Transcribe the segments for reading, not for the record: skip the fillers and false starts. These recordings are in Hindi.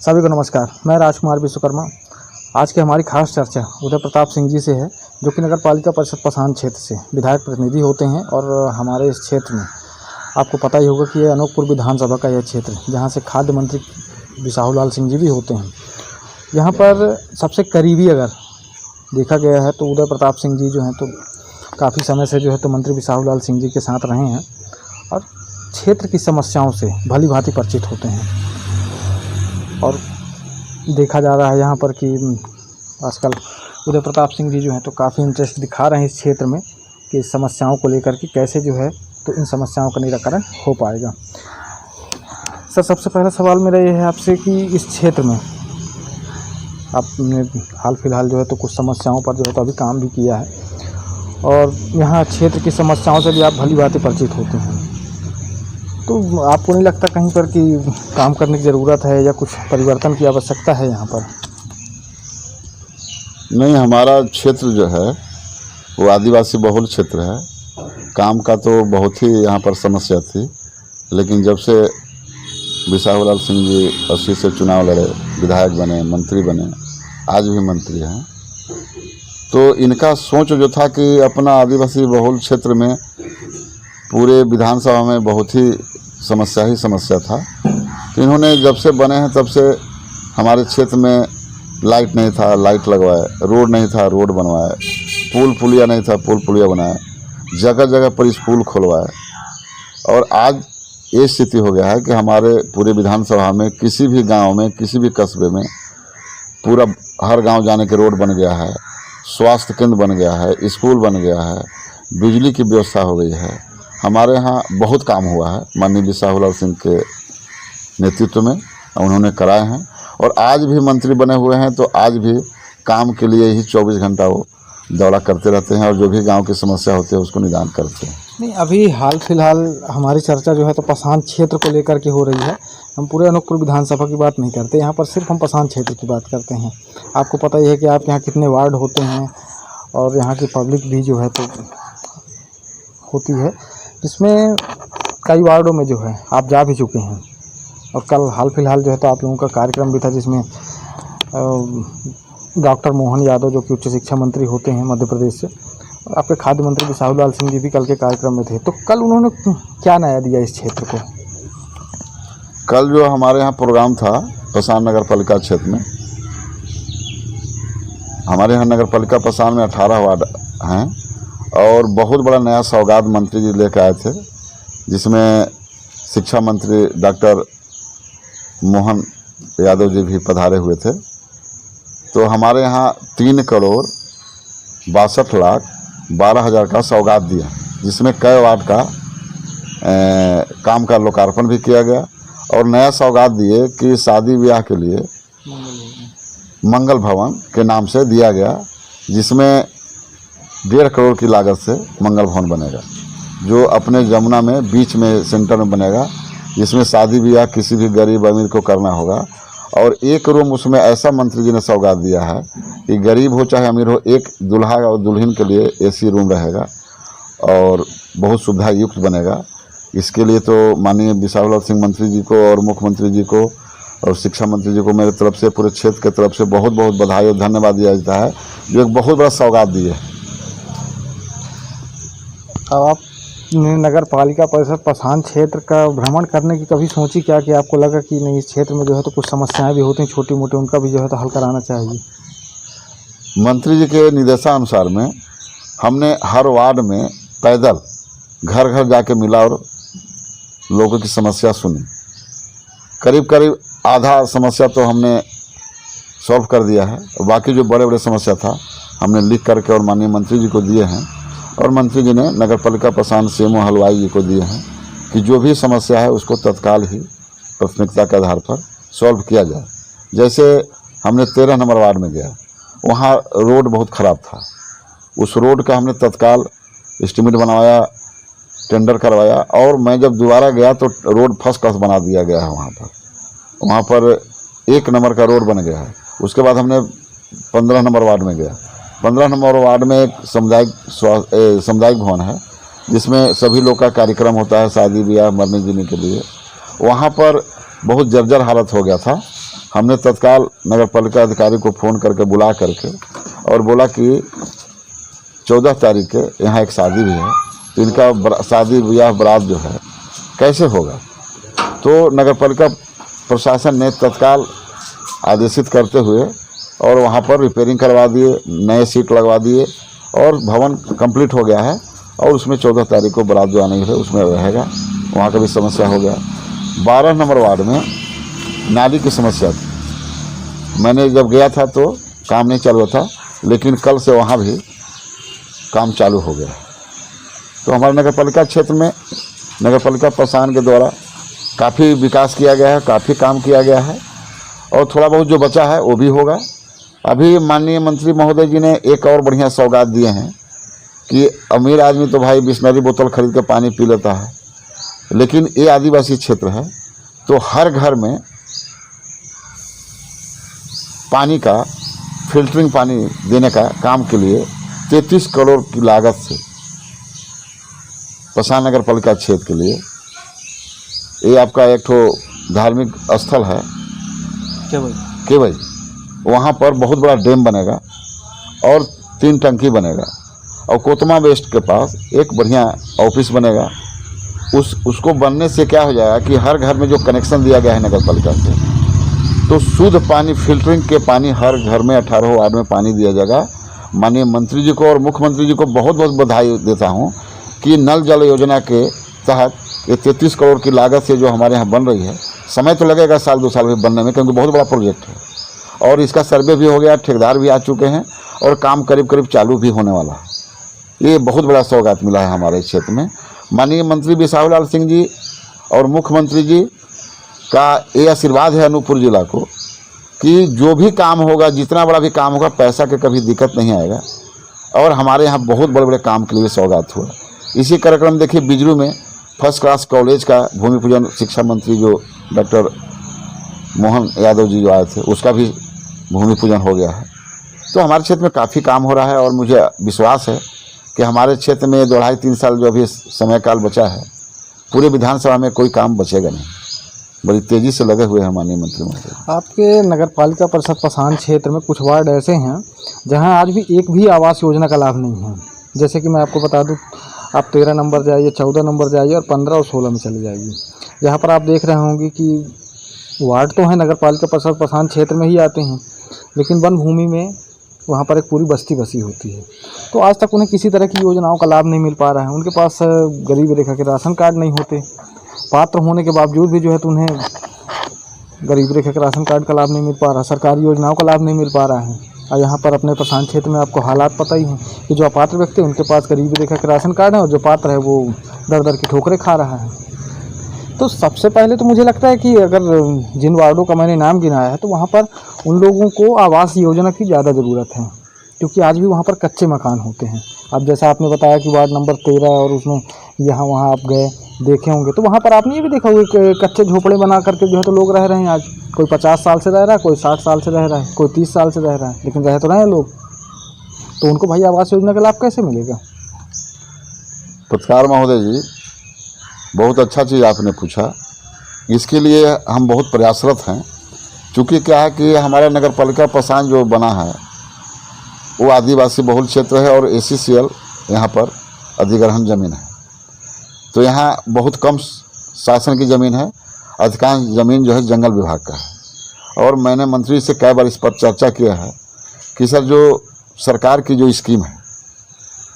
सभी को नमस्कार। मैं राजकुमार विश्वकर्मा। आज की हमारी खास चर्चा उदय प्रताप सिंह जी से है, जो कि नगर पालिका परिषद पसान क्षेत्र से विधायक प्रतिनिधि होते हैं। और हमारे इस क्षेत्र में आपको पता ही होगा कि ये अनूपपुर विधानसभा का यह क्षेत्र, जहाँ से खाद्य मंत्री बिसाहूलाल सिंह जी भी होते हैं। यहाँ पर सबसे करीबी अगर देखा गया है तो उदय प्रताप सिंह जी जो हैं तो काफ़ी समय से जो है तो मंत्री बिसाहूलाल सिंह जी के साथ रहे हैं और क्षेत्र की समस्याओं से भली भांति परिचित होते हैं। और देखा जा रहा है यहाँ पर कि आजकल उदय प्रताप सिंह जी जो हैं तो काफ़ी इंटरेस्ट दिखा रहे हैं इस क्षेत्र में कि इस समस्याओं को लेकर के कैसे जो है तो इन समस्याओं का निराकरण हो पाएगा। सर, सबसे पहला सवाल मेरा ये है आपसे कि इस क्षेत्र में आपने हाल फिलहाल जो है तो कुछ समस्याओं पर जो है तो अभी काम भी किया है और यहाँ क्षेत्र की समस्याओं से भी आप भली भांति परिचित होते हैं, तो आपको नहीं लगता कहीं पर कि काम करने की ज़रूरत है या कुछ परिवर्तन की आवश्यकता है यहाँ पर? नहीं, हमारा क्षेत्र जो है वो आदिवासी बहुल क्षेत्र है। काम का तो बहुत ही यहाँ पर समस्या थी, लेकिन जब से बिसाहूलाल सिंह जी 80 से चुनाव लड़े, विधायक बने, मंत्री बने, आज भी मंत्री हैं, तो इनका सोच जो था कि अपना आदिवासी बहुल क्षेत्र में पूरे विधानसभा में बहुत ही समस्या था, तो इन्होंने जब से बने हैं तब से हमारे क्षेत्र में लाइट नहीं था, लाइट लगवाए, रोड नहीं था, रोड बनवाए, पुल पुलिया नहीं था, पुल पुलिया बनाए, जगह जगह पर स्कूल खुलवाए। और आज ये स्थिति हो गया है कि हमारे पूरे विधानसभा में किसी भी गांव में, किसी भी कस्बे में पूरा हर गांव जाने के रोड बन गया है, स्वास्थ्य केंद्र बन गया है, स्कूल बन गया है, बिजली की व्यवस्था हो गई है। हमारे यहाँ बहुत काम हुआ है माननीय बिसाहूलाल सिंह के नेतृत्व में, उन्होंने कराए हैं और आज भी मंत्री बने हुए हैं, तो आज भी काम के लिए ही 24 घंटा वो दौड़ा करते रहते हैं और जो भी गांव की समस्या होती है उसको निदान करते हैं। नहीं, अभी हाल फिलहाल हमारी चर्चा जो है तो पसान क्षेत्र को लेकर के हो रही है। हम पूरे अनूपपुर विधानसभा की बात नहीं करते, यहाँ पर सिर्फ हम पसान क्षेत्र की बात करते हैं। आपको पता ही है कि आपके यहाँ कितने वार्ड होते हैं और यहाँ की पब्लिक भी जो है तो होती है, जिसमें कई वार्डों में जो है आप जा भी चुके हैं। और कल हाल फिलहाल जो है तो आप लोगों का कार्यक्रम भी था, जिसमें डॉक्टर मोहन यादव जो कि उच्च शिक्षा मंत्री होते हैं मध्य प्रदेश से, और आपके खाद्य मंत्री बिसाहूलाल सिंह जी भी कल के कार्यक्रम में थे। तो कल उन्होंने क्या नया दिया इस क्षेत्र को? कल जो हमारे यहाँ प्रोग्राम था पसान नगर पालिका क्षेत्र में, हमारे यहाँ नगर पालिका पसान में 18 वार्ड हैं और बहुत बड़ा नया सौगात मंत्री जी लेकर आए थे, जिसमें शिक्षा मंत्री डॉक्टर मोहन यादव जी भी पधारे हुए थे। तो हमारे यहाँ 3,62,12,00,000 का सौगात दिया, जिसमें कई वार्ड का काम का लोकार्पण भी किया गया और नया सौगात दिए कि शादी ब्याह के लिए मंगल भवन के नाम से दिया गया, जिसमें 1.5 करोड़ की लागत से मंगल भवन बनेगा, जो अपने जमुना में बीच में सेंटर में बनेगा, जिसमें शादी ब्याह किसी भी गरीब अमीर को करना होगा। और एक रूम उसमें ऐसा मंत्री जी ने सौगात दिया है कि गरीब हो चाहे अमीर हो, एक दूल्हा और दुल्हन के लिए एसी रूम रहेगा और बहुत सुविधा युक्त बनेगा। इसके लिए तो माननीय बिसाहूलाल सिंह मंत्री जी को और मुख्यमंत्री जी को और शिक्षा मंत्री जी को मेरे तरफ से, पूरे क्षेत्र की तरफ से बहुत बहुत बधाई और धन्यवाद दिया जाता है, जो एक बहुत बड़ा सौगात दिए। अब आपने नगर पालिका परिषद पसान क्षेत्र का भ्रमण करने की कभी सोची क्या कि आपको लगा कि नहीं, इस क्षेत्र में जो है तो कुछ समस्याएं भी होती हैं छोटी मोटी, उनका भी जो है तो हल कराना चाहिए? मंत्री जी के निर्देशानुसार में हमने हर वार्ड में पैदल घर घर जाके मिला और लोगों की समस्या सुनी। करीब करीब आधा समस्या तो हमने सॉल्व कर दिया है, बाकी जो बड़े बड़े समस्या था हमने लिख करके और माननीय मंत्री जी को दिए हैं और मंत्री जी ने नगर पालिका पसान सीएमओ हलवाई जी को दिए हैं कि जो भी समस्या है उसको तत्काल ही प्राथमिकता के आधार पर सॉल्व किया जाए। जैसे हमने 13 नंबर वार्ड में गया, वहाँ रोड बहुत ख़राब था, उस रोड का हमने तत्काल एस्टीमेट बनवाया, टेंडर करवाया और मैं जब दोबारा गया तो रोड फर्स्ट क्लास बना दिया गया है। वहाँ पर 1 नंबर का रोड बन गया है। उसके बाद हमने 15 नंबर वार्ड में गया। 15 नंबर वार्ड में एक सामुदायिक भवन है, जिसमें सभी लोग का कार्यक्रम होता है, शादी ब्याह, मरने जीने के लिए। वहाँ पर बहुत जर्जर हालत हो गया था हमने तत्काल नगर पालिका अधिकारी को फ़ोन करके बुला करके और बोला कि 14 तारीख के यहाँ एक शादी भी है, तो इनका शादी ब्याह बारात जो है कैसे होगा। तो नगर पालिका प्रशासन ने तत्काल आदेशित करते हुए और वहाँ पर रिपेयरिंग करवा दिए, नए सीट लगवा दिए और भवन कंप्लीट हो गया है और उसमें 14 तारीख को बारात जो आने है उसमें रहेगा। वहाँ का भी समस्या हो गया। 12 नंबर वार्ड में नाली की समस्या थी। मैंने जब गया था तो काम नहीं चालू था, लेकिन कल से वहाँ भी काम चालू हो गया। तो हमारे नगर पालिका क्षेत्र में नगर पालिका प्रशासन के द्वारा काफ़ी विकास किया गया है, काफ़ी काम किया गया है और थोड़ा बहुत जो बचा है वो भी होगा। अभी माननीय मंत्री महोदय जी ने एक और बढ़िया सौगात दिए हैं कि अमीर आदमी तो भाई बिस्लरी बोतल खरीद के पानी पी लेता है, लेकिन ये आदिवासी क्षेत्र है तो हर घर में पानी का फिल्टरिंग पानी देने का काम के लिए 33 करोड़ की लागत से पसान नगर पालिका क्षेत्र के लिए ये आपका एक ठो धार्मिक स्थल है केवई, वहाँ पर बहुत बड़ा डैम बनेगा और 3 टंकी बनेगा और कोतमा वेस्ट के पास एक बढ़िया ऑफिस बनेगा। उसको बनने से क्या हो जाएगा कि हर घर में जो कनेक्शन दिया गया है नगर पालिका से, तो शुद्ध पानी फिल्टरिंग के पानी हर घर में 18 वार्ड में पानी दिया जाएगा। माननीय मंत्री जी को और मुख्यमंत्री जी को बहुत बहुत बधाई देता हूँ कि नल जल योजना के तहत ये 33 करोड़ की लागत से जो हमारे यहाँ बन रही है, समय तो लगेगा 1-2 साल में बनने में, क्योंकि बहुत बड़ा प्रोजेक्ट है और इसका सर्वे भी हो गया, ठेकेदार भी आ चुके हैं और काम करीब करीब चालू भी होने वाला है। ये बहुत बड़ा सौगात मिला है हमारे क्षेत्र में। माननीय मंत्री बिसाहूलाल सिंह जी और मुख्यमंत्री जी का ये आशीर्वाद है अनूपपुर जिला को कि जो भी काम होगा, जितना बड़ा भी काम होगा, पैसा के कभी दिक्कत नहीं आएगा और हमारे यहाँ बहुत बड़े बड़े काम के लिए सौगात हुआ। इसी कार्यक्रम देखिए बिजरू में फर्स्ट क्लास कॉलेज का भूमि पूजन शिक्षा मंत्री जो डॉक्टर मोहन यादव जी जो आए थे, उसका भी भूमि पूजन हो गया है। तो हमारे क्षेत्र में काफ़ी काम हो रहा है और मुझे विश्वास है कि हमारे क्षेत्र में 2-2.5-3 साल जो अभी समय काल बचा है, पूरे विधानसभा में कोई काम बचेगा नहीं। बड़ी तेज़ी से लगे हुए हैं माननीय मंत्री महोदय। आपके नगर पालिका परिषद पसान क्षेत्र में कुछ वार्ड ऐसे हैं जहां आज भी एक भी आवास योजना का लाभ नहीं है। जैसे कि मैं आपको बता दूं, आप 13 नंबर जाइए, 14 नंबर जाइए और 15 और 16 में चले जाइए। यहाँ पर आप देख रहे होंगे कि वार्ड तो हैं नगर पालिका परिषद पसान क्षेत्र में ही आते हैं, लेकिन वन भूमि में वहाँ पर एक पूरी बस्ती बसी होती है। तो आज तक उन्हें किसी तरह की योजनाओं का लाभ नहीं मिल पा रहा है। उनके पास गरीबी रेखा के राशन कार्ड नहीं होते, पात्र होने के बावजूद भी जो है तो उन्हें गरीबी रेखा के राशन कार्ड का लाभ नहीं मिल पा रहा, सरकारी योजनाओं का लाभ नहीं मिल पा रहा है। और यहाँ पर अपने पसान क्षेत्र में आपको हालात पता ही हैं कि जो अपात्र व्यक्ति हैं उनके पास गरीबी रेखा के राशन कार्ड है और जो पात्र है वो दर दर की ठोकरें खा रहा है। तो सबसे पहले तो मुझे लगता है कि अगर जिन वार्डों का मैंने नाम गिनाया है तो वहाँ पर उन लोगों को आवास योजना की ज़्यादा ज़रूरत है, क्योंकि आज भी वहाँ पर कच्चे मकान होते हैं। अब जैसा आपने बताया कि वार्ड नंबर 13 और उसमें यहाँ वहाँ आप गए देखे होंगे, तो वहाँ पर आपने ये भी देखा होगा कि कच्चे झोपड़े बना करके जो है तो लोग रह रहे हैं। आज कोई 50 साल से रह रहा है, कोई 60 साल से रह रहा है, कोई 30 साल से रह रहा है, लेकिन रह तो रहे हैं लोग। तो उनको भाई आवास योजना का लाभ कैसे मिलेगा? पत्रकार महोदय जी, बहुत अच्छा चीज़ आपने पूछा। इसके लिए हम बहुत प्रयासरत हैं। चूँकि क्या है कि हमारा नगर पालिका पसान जो बना है वो आदिवासी बहुल क्षेत्र है और ACCL यहाँ पर अधिग्रहण ज़मीन है। तो यहाँ बहुत कम शासन की ज़मीन है, अधिकांश ज़मीन जो है जंगल विभाग का है। और मैंने मंत्री से कई बार इस पर चर्चा किया है कि सर जो सरकार की जो स्कीम है,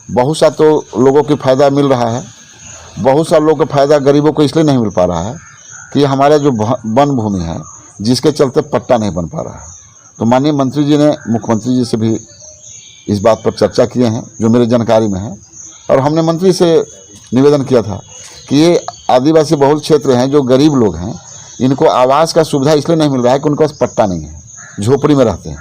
बहुत सा तो लोगों को फ़ायदा मिल रहा है, बहुत सा लोगों को फ़ायदा गरीबों को इसलिए नहीं मिल पा रहा है कि हमारा जो वन भूमि है जिसके चलते पट्टा नहीं बन पा रहा है। तो माननीय मंत्री जी ने मुख्यमंत्री जी से भी इस बात पर चर्चा किए हैं जो मेरे जानकारी में है, और हमने मंत्री से निवेदन किया था कि ये आदिवासी बहुल क्षेत्र हैं, जो गरीब लोग हैं, इनको आवास का सुविधा इसलिए नहीं मिल रहा है कि उनके पास पट्टा नहीं है, झोपड़ी में रहते हैं।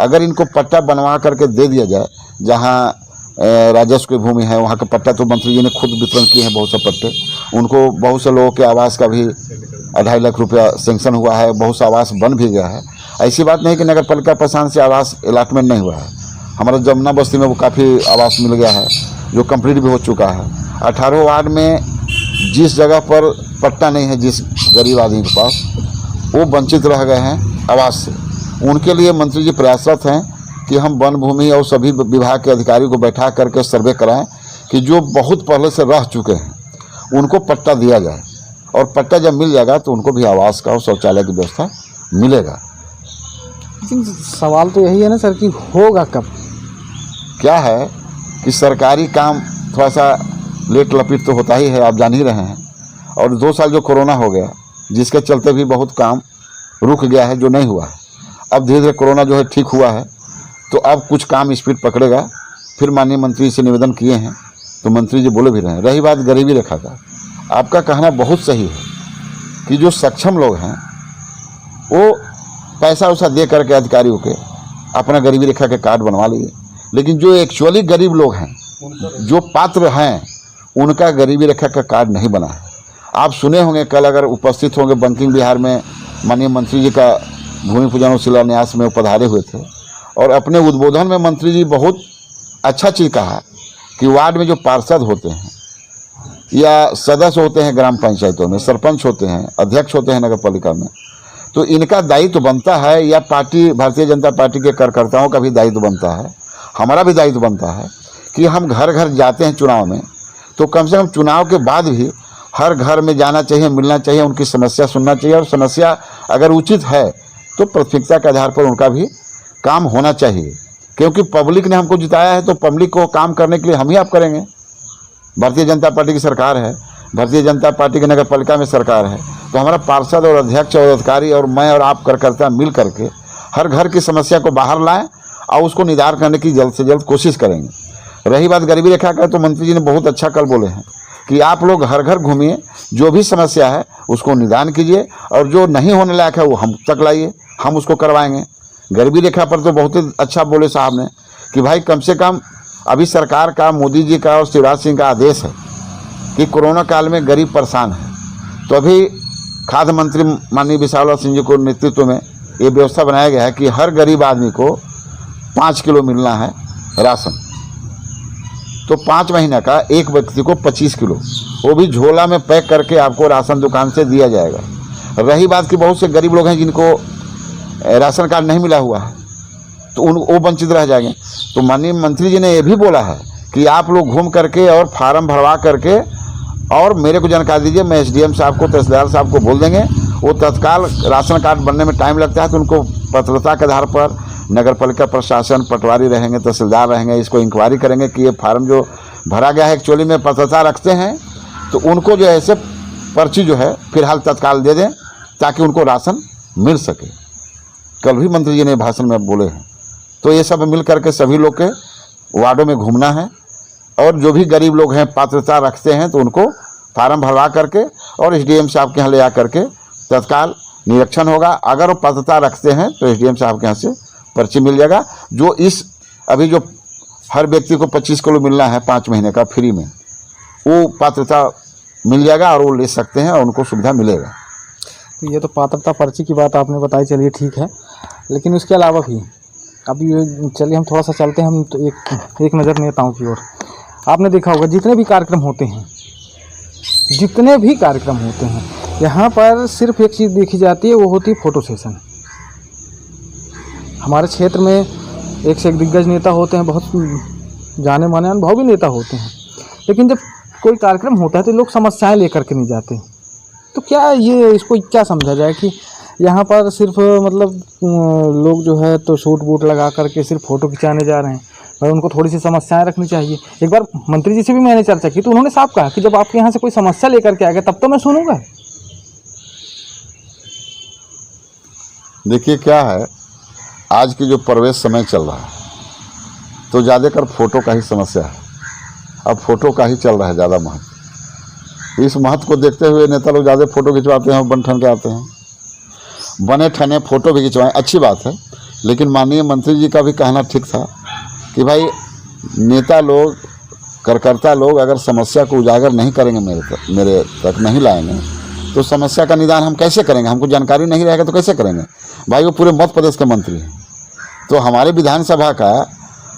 अगर इनको पट्टा बनवा करके दे दिया जाए, जहाँ राजस्व की भूमि है वहाँ का पट्टा तो मंत्री जी ने खुद वितरण किए हैं बहुत से पट्टे, उनको बहुत से लोगों के आवास का भी 2.5 लाख रुपया सेंक्शन हुआ है, बहुत सा आवास बन भी गया है। ऐसी बात नहीं कि नगर पालिका पसान से आवास अलाटमेंट नहीं हुआ है। हमारा जमुना बस्ती में वो काफ़ी आवास मिल गया है जो कंप्लीट भी हो चुका है। 18 वार्ड में जिस जगह पर पट्टा नहीं है जिस गरीब आदमी के पास, वो वंचित रह गए हैं आवास से। उनके लिए मंत्री जी प्रयासरत हैं कि हम वन भूमि और सभी विभाग के अधिकारियों को बैठा करके सर्वे कराएं कि जो बहुत पहले से रह चुके हैं उनको पट्टा दिया जाए, और पट्टा जब मिल जाएगा तो उनको भी आवास का और शौचालय की व्यवस्था मिलेगा। लेकिन सवाल तो यही है ना सर कि होगा कब? क्या है कि सरकारी काम थोड़ा सा लेट लपीट तो होता ही है, आप जान ही रहे हैं। और 2 साल जो कोरोना हो गया जिसके चलते भी बहुत काम रुक गया है, जो नहीं हुआ है। अब धीरे धीरे कोरोना जो है ठीक हुआ है तो अब कुछ काम स्पीड पकड़ेगा। फिर माननीय मंत्री से निवेदन किए हैं तो मंत्री जी बोले भी रहे हैं। रही बात गरीबी रेखा का, आपका कहना बहुत सही है कि जो सक्षम लोग हैं वो पैसा वैसा दे करके अधिकारियों के अपना गरीबी रेखा के कार्ड बनवा लिए, लेकिन जो एक्चुअली गरीब लोग हैं, जो पात्र हैं, उनका गरीबी रेखा का कार्ड नहीं बना है। आप सुने होंगे, कल अगर उपस्थित होंगे बंकिंग बिहार में माननीय मंत्री जी का भूमि पूजन और शिलान्यास में पधारे हुए थे, और अपने उद्बोधन में मंत्री जी बहुत अच्छा चीज़ कहा कि वार्ड में जो पार्षद होते हैं या सदस्य होते हैं ग्राम पंचायतों में, सरपंच होते हैं, अध्यक्ष होते हैं नगर पालिका में, तो इनका दायित्व बनता है, या पार्टी भारतीय जनता पार्टी के कार्यकर्ताओं का भी दायित्व बनता है, हमारा भी दायित्व बनता है कि हम घर घर जाते हैं चुनाव में, तो कम से कम चुनाव के बाद भी हर घर में जाना चाहिए, मिलना चाहिए, उनकी समस्या सुनना चाहिए, और समस्या अगर उचित है तो प्राथमिकता के आधार पर उनका भी काम होना चाहिए। क्योंकि पब्लिक ने हमको जिताया है तो पब्लिक को काम करने के लिए हम ही आप करेंगे। भारतीय जनता पार्टी की सरकार है, भारतीय जनता पार्टी की नगर पालिका में सरकार है, तो हमारा पार्षद और अध्यक्ष और अधिकारी और मैं और आप कार्यकर्ता मिल करके हर घर की समस्या को बाहर लाएं और उसको निदान करने की जल्द से जल्द कोशिश करेंगे। रही बात गरीबी रेखा का, तो मंत्री जी ने बहुत अच्छा कल बोले हैं कि आप लोग घर घर घूमिए, जो भी समस्या है उसको निदान कीजिए, और जो नहीं होने लायक है वो हम तक लाइए, हम उसको करवाएंगे। गरीबी रेखा पर तो बहुत ही अच्छा बोले साहब ने कि भाई कम से कम अभी सरकार का, मोदी जी का और शिवराज सिंह का आदेश है कि कोरोना काल में गरीब परेशान है, तो अभी खाद्य मंत्री माननीय विशाल सिंह जी को नेतृत्व में ये व्यवस्था बनाया गया है कि हर गरीब आदमी को 5 किलो मिलना है राशन। तो 5 महीने का एक व्यक्ति को 25 किलो, वो भी झोला में पैक करके आपको राशन दुकान से दिया जाएगा। रही बात कि बहुत से गरीब लोग हैं जिनको राशन कार्ड नहीं मिला हुआ है, तो वो वंचित रह जाएंगे। तो माननीय मंत्री जी ने ये भी बोला है कि आप लोग घूम करके और फार्म भरवा करके और मेरे को जानकारी दीजिए, मैं एसडीएम साहब को, तहसीलदार साहब को बोल देंगे। वो तत्काल राशन कार्ड बनने में टाइम लगता है, तो उनको पात्रता के आधार पर नगर पालिका प्रशासन, पटवारी रहेंगे, तहसीलदार रहेंगे, इसको इंक्वायरी करेंगे कि ये फार्म जो भरा गया है एक्चुअली में पात्रता रखते हैं, तो उनको जो है ऐसे पर्ची जो है फिलहाल तत्काल दे दें ताकि उनको राशन मिल सके। कल भी मंत्री जी ने भाषण में बोले हैं। तो ये सब मिल करके सभी लोग के वार्डों में घूमना है, और जो भी गरीब लोग हैं पात्रता रखते हैं तो उनको फार्म भरवा करके और एसडीएम साहब के यहाँ ले जा करके तत्काल निरीक्षण होगा। अगर वो पात्रता रखते हैं तो एसडीएम साहब के यहाँ से पर्ची मिल जाएगा। जो इस अभी जो हर व्यक्ति को 25 किलो मिलना है 5 महीने का फ्री में, वो पात्रता मिल जाएगा और वो ले सकते हैं और उनको सुविधा मिलेगा। तो ये तो पात्रता पर्ची की बात आपने बताई, चलिए ठीक है। लेकिन उसके अलावा भी अभी चलिए हम थोड़ा सा चलते हैं हम तो एक नज़र नेताओं की ओर। आपने देखा होगा जितने भी कार्यक्रम होते हैं यहाँ पर सिर्फ एक चीज़ देखी जाती है, वो होती है फ़ोटो सेशन। हमारे क्षेत्र में एक से एक दिग्गज नेता होते हैं, बहुत जाने माने अनुभवी नेता होते हैं, लेकिन जब कोई कार्यक्रम होता है तो लोग समस्याएं लेकर के नहीं जाते। तो क्या ये इसको क्या समझा जाए कि यहाँ पर सिर्फ मतलब लोग जो है तो सूट बूट लगा करके सिर्फ फ़ोटो खिंचाने जा रहे हैं, और उनको थोड़ी सी समस्याएं रखनी चाहिए। एक बार मंत्री जी से भी मैंने चर्चा की तो उन्होंने साफ कहा कि जब आपके यहाँ से कोई समस्या लेकर के आएगा तब तो मैं सुनूंगा। देखिए क्या है, आज की जो प्रवेश समय चल रहा है तो ज़्यादातर फ़ोटो का ही समस्या है। अब फ़ोटो का ही चल रहा है ज़्यादा महत्व। इस महत्व को देखते हुए नेता लोग ज़्यादा फ़ोटो खिंचवाते हैं, बन ठन के आते हैं, बने ठने फ़ोटो भी खिंचवाएं, अच्छी बात है। लेकिन माननीय मंत्री जी का भी कहना ठीक था कि भाई नेता लोग, कार्यकर्ता लोग अगर समस्या को उजागर नहीं करेंगे, मेरे तक नहीं लाएंगे, तो समस्या का निदान हम कैसे करेंगे? हमको जानकारी नहीं रहेगा तो कैसे करेंगे? भाई वो पूरे मध्य प्रदेश के मंत्री हैं, तो हमारे विधानसभा का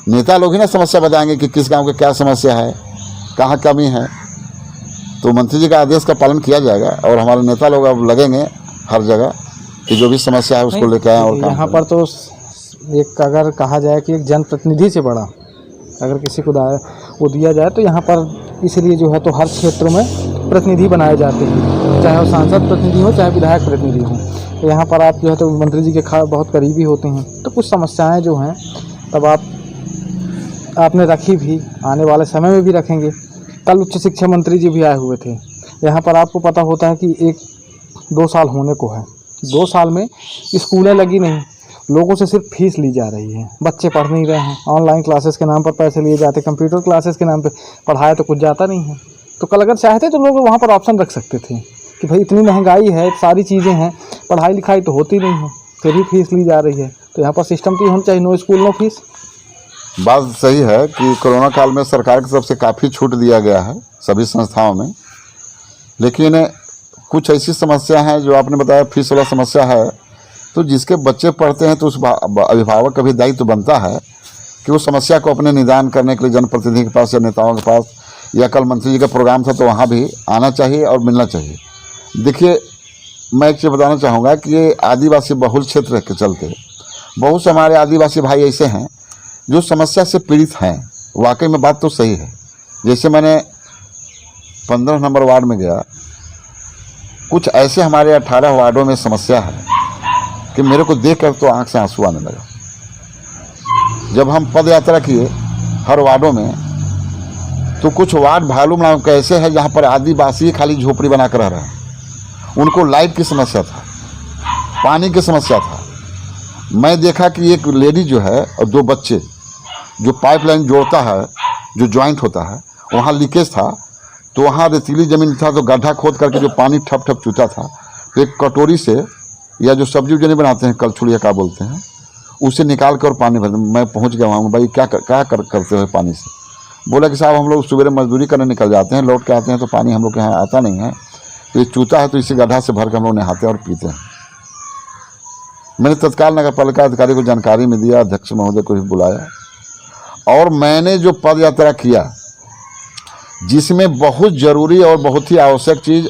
नेता लोग ही ना समस्या बताएंगे कि किस गांव की क्या समस्या है, कहाँ कमी है। तो मंत्री जी का आदेश का पालन किया जाएगा और हमारे नेता लोग अब लगेंगे हर जगह कि जो भी समस्या है उसको नहीं, लेकर आए और काम यहाँ करें। पर तो एक अगर कहा जाए कि एक जनप्रतिनिधि से बड़ा अगर किसी को वो दिया जाए तो यहाँ पर इसलिए जो है तो हर क्षेत्र में प्रतिनिधि बनाए जाते हैं, चाहे वो सांसद प्रतिनिधि हो चाहे विधायक प्रतिनिधि हो। तो यहाँ पर आप जो है तो मंत्री जी के बहुत करीबी होते हैं, तो कुछ समस्याएं जो हैं तब आपने रखी भी, आने वाले समय में भी रखेंगे। कल उच्च शिक्षा मंत्री जी भी आए हुए थे यहाँ पर। आपको पता होता है कि 1-2 साल होने को है, 2 साल में स्कूलें लगी नहीं, लोगों से सिर्फ फीस ली जा रही है, बच्चे पढ़ नहीं रहे हैं, ऑनलाइन क्लासेस के नाम पर पैसे लिए जाते, कंप्यूटर क्लासेस के नाम पे पढ़ाया तो कुछ जाता नहीं है। तो कल अगर चाहते तो लोग वहाँ पर ऑप्शन रख सकते थे कि भाई इतनी महंगाई है, सारी चीज़ें हैं, पढ़ाई लिखाई तो होती नहीं है, फिर भी फीस ली जा रही है। तो यहाँ पर सिस्टम तो होना चाहिए, नो स्कूल नो फीस। बात सही है कि कोरोना काल में सरकार की तरफ से काफ़ी छूट दिया गया है सभी संस्थाओं में, लेकिन कुछ ऐसी समस्या हैं जो आपने बताया फीस वाला समस्या है। तो जिसके बच्चे पढ़ते हैं तो उस अभिभावक का भी दायित्व बनता है कि उस समस्या को अपने निदान करने के लिए जनप्रतिनिधि के पास या नेताओं के पास, या कल मंत्री जी का प्रोग्राम था तो वहाँ भी आना चाहिए और मिलना चाहिए। देखिए, मैं एक चीज़ बताना चाहूँगा कि ये आदिवासी बहुल क्षेत्र के चलते बहुत से हमारे आदिवासी भाई ऐसे हैं जो समस्या से पीड़ित हैं। वाकई में बात तो सही है। जैसे मैंने 15 नंबर वार्ड में गया, कुछ ऐसे हमारे 18 वार्डों में समस्या है कि मेरे को देखकर तो आंख से आंसू आने लगा। जब हम पद यात्रा किए हर वार्डों में, तो कुछ वार्ड भालू नाम के ऐसे हैं जहाँ पर आदिवासी खाली झोपड़ी बना कर रह रहे हैं। उनको लाइट की समस्या था, पानी की समस्या था। मैं देखा कि एक लेडी जो है और 2 बच्चे, जो पाइपलाइन जोड़ता है, जो जॉइंट होता है, वहाँ लीकेज था, तो वहाँ रेतीली ज़मीन था, तो गड्ढा खोद करके जो पानी ठप ठप चूता था, तो एक कटोरी से या जो सब्जी उजनी बनाते हैं कलछुलिया का बोलते हैं, उसे निकाल कर पानी भर। मैं पहुँच गया वहाँ, भाई क्या करते हो पानी से? बोला कि साहब हम लोग सुबह मजदूरी करने निकल जाते हैं, लौट के आते हैं तो पानी हम लोग के यहाँ आता नहीं है, तो ये चूता है, तो इसी गड्ढा से भर कर हम लोग नहाते हैं और पीते हैं। मैंने तत्काल नगर पालिका अधिकारी को जानकारी में दिया, अध्यक्ष महोदय को भी बुलाया, और मैंने जो पद यात्रा किया जिसमें बहुत ज़रूरी और बहुत ही आवश्यक चीज़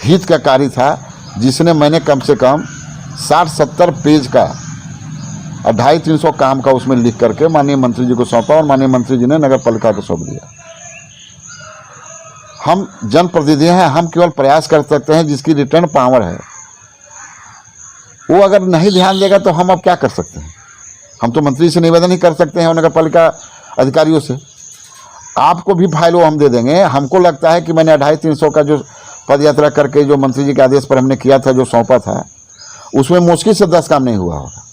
हित का कार्य था, जिसने मैंने कम से कम 60-70 पेज का 250-300 काम का उसमें लिख करके माननीय मंत्री जी को सौंपा, और माननीय मंत्री जी ने नगर पालिका को सौंप दिया। हम जनप्रतिनिधि हैं, हम केवल प्रयास कर सकते हैं, जिसकी रिटर्न पावर है वो अगर नहीं ध्यान देगा तो हम अब क्या कर सकते हैं? हम तो मंत्री से निवेदन ही कर सकते हैं और नगर पालिका अधिकारियों से। आपको भी फाइल वो हम दे देंगे। हमको लगता है कि मैंने 250-300 का जो पद यात्रा करके जो मंत्री जी के आदेश पर हमने किया था, जो सौंपा था, उसमें मुश्किल से 10 काम नहीं हुआ होगा।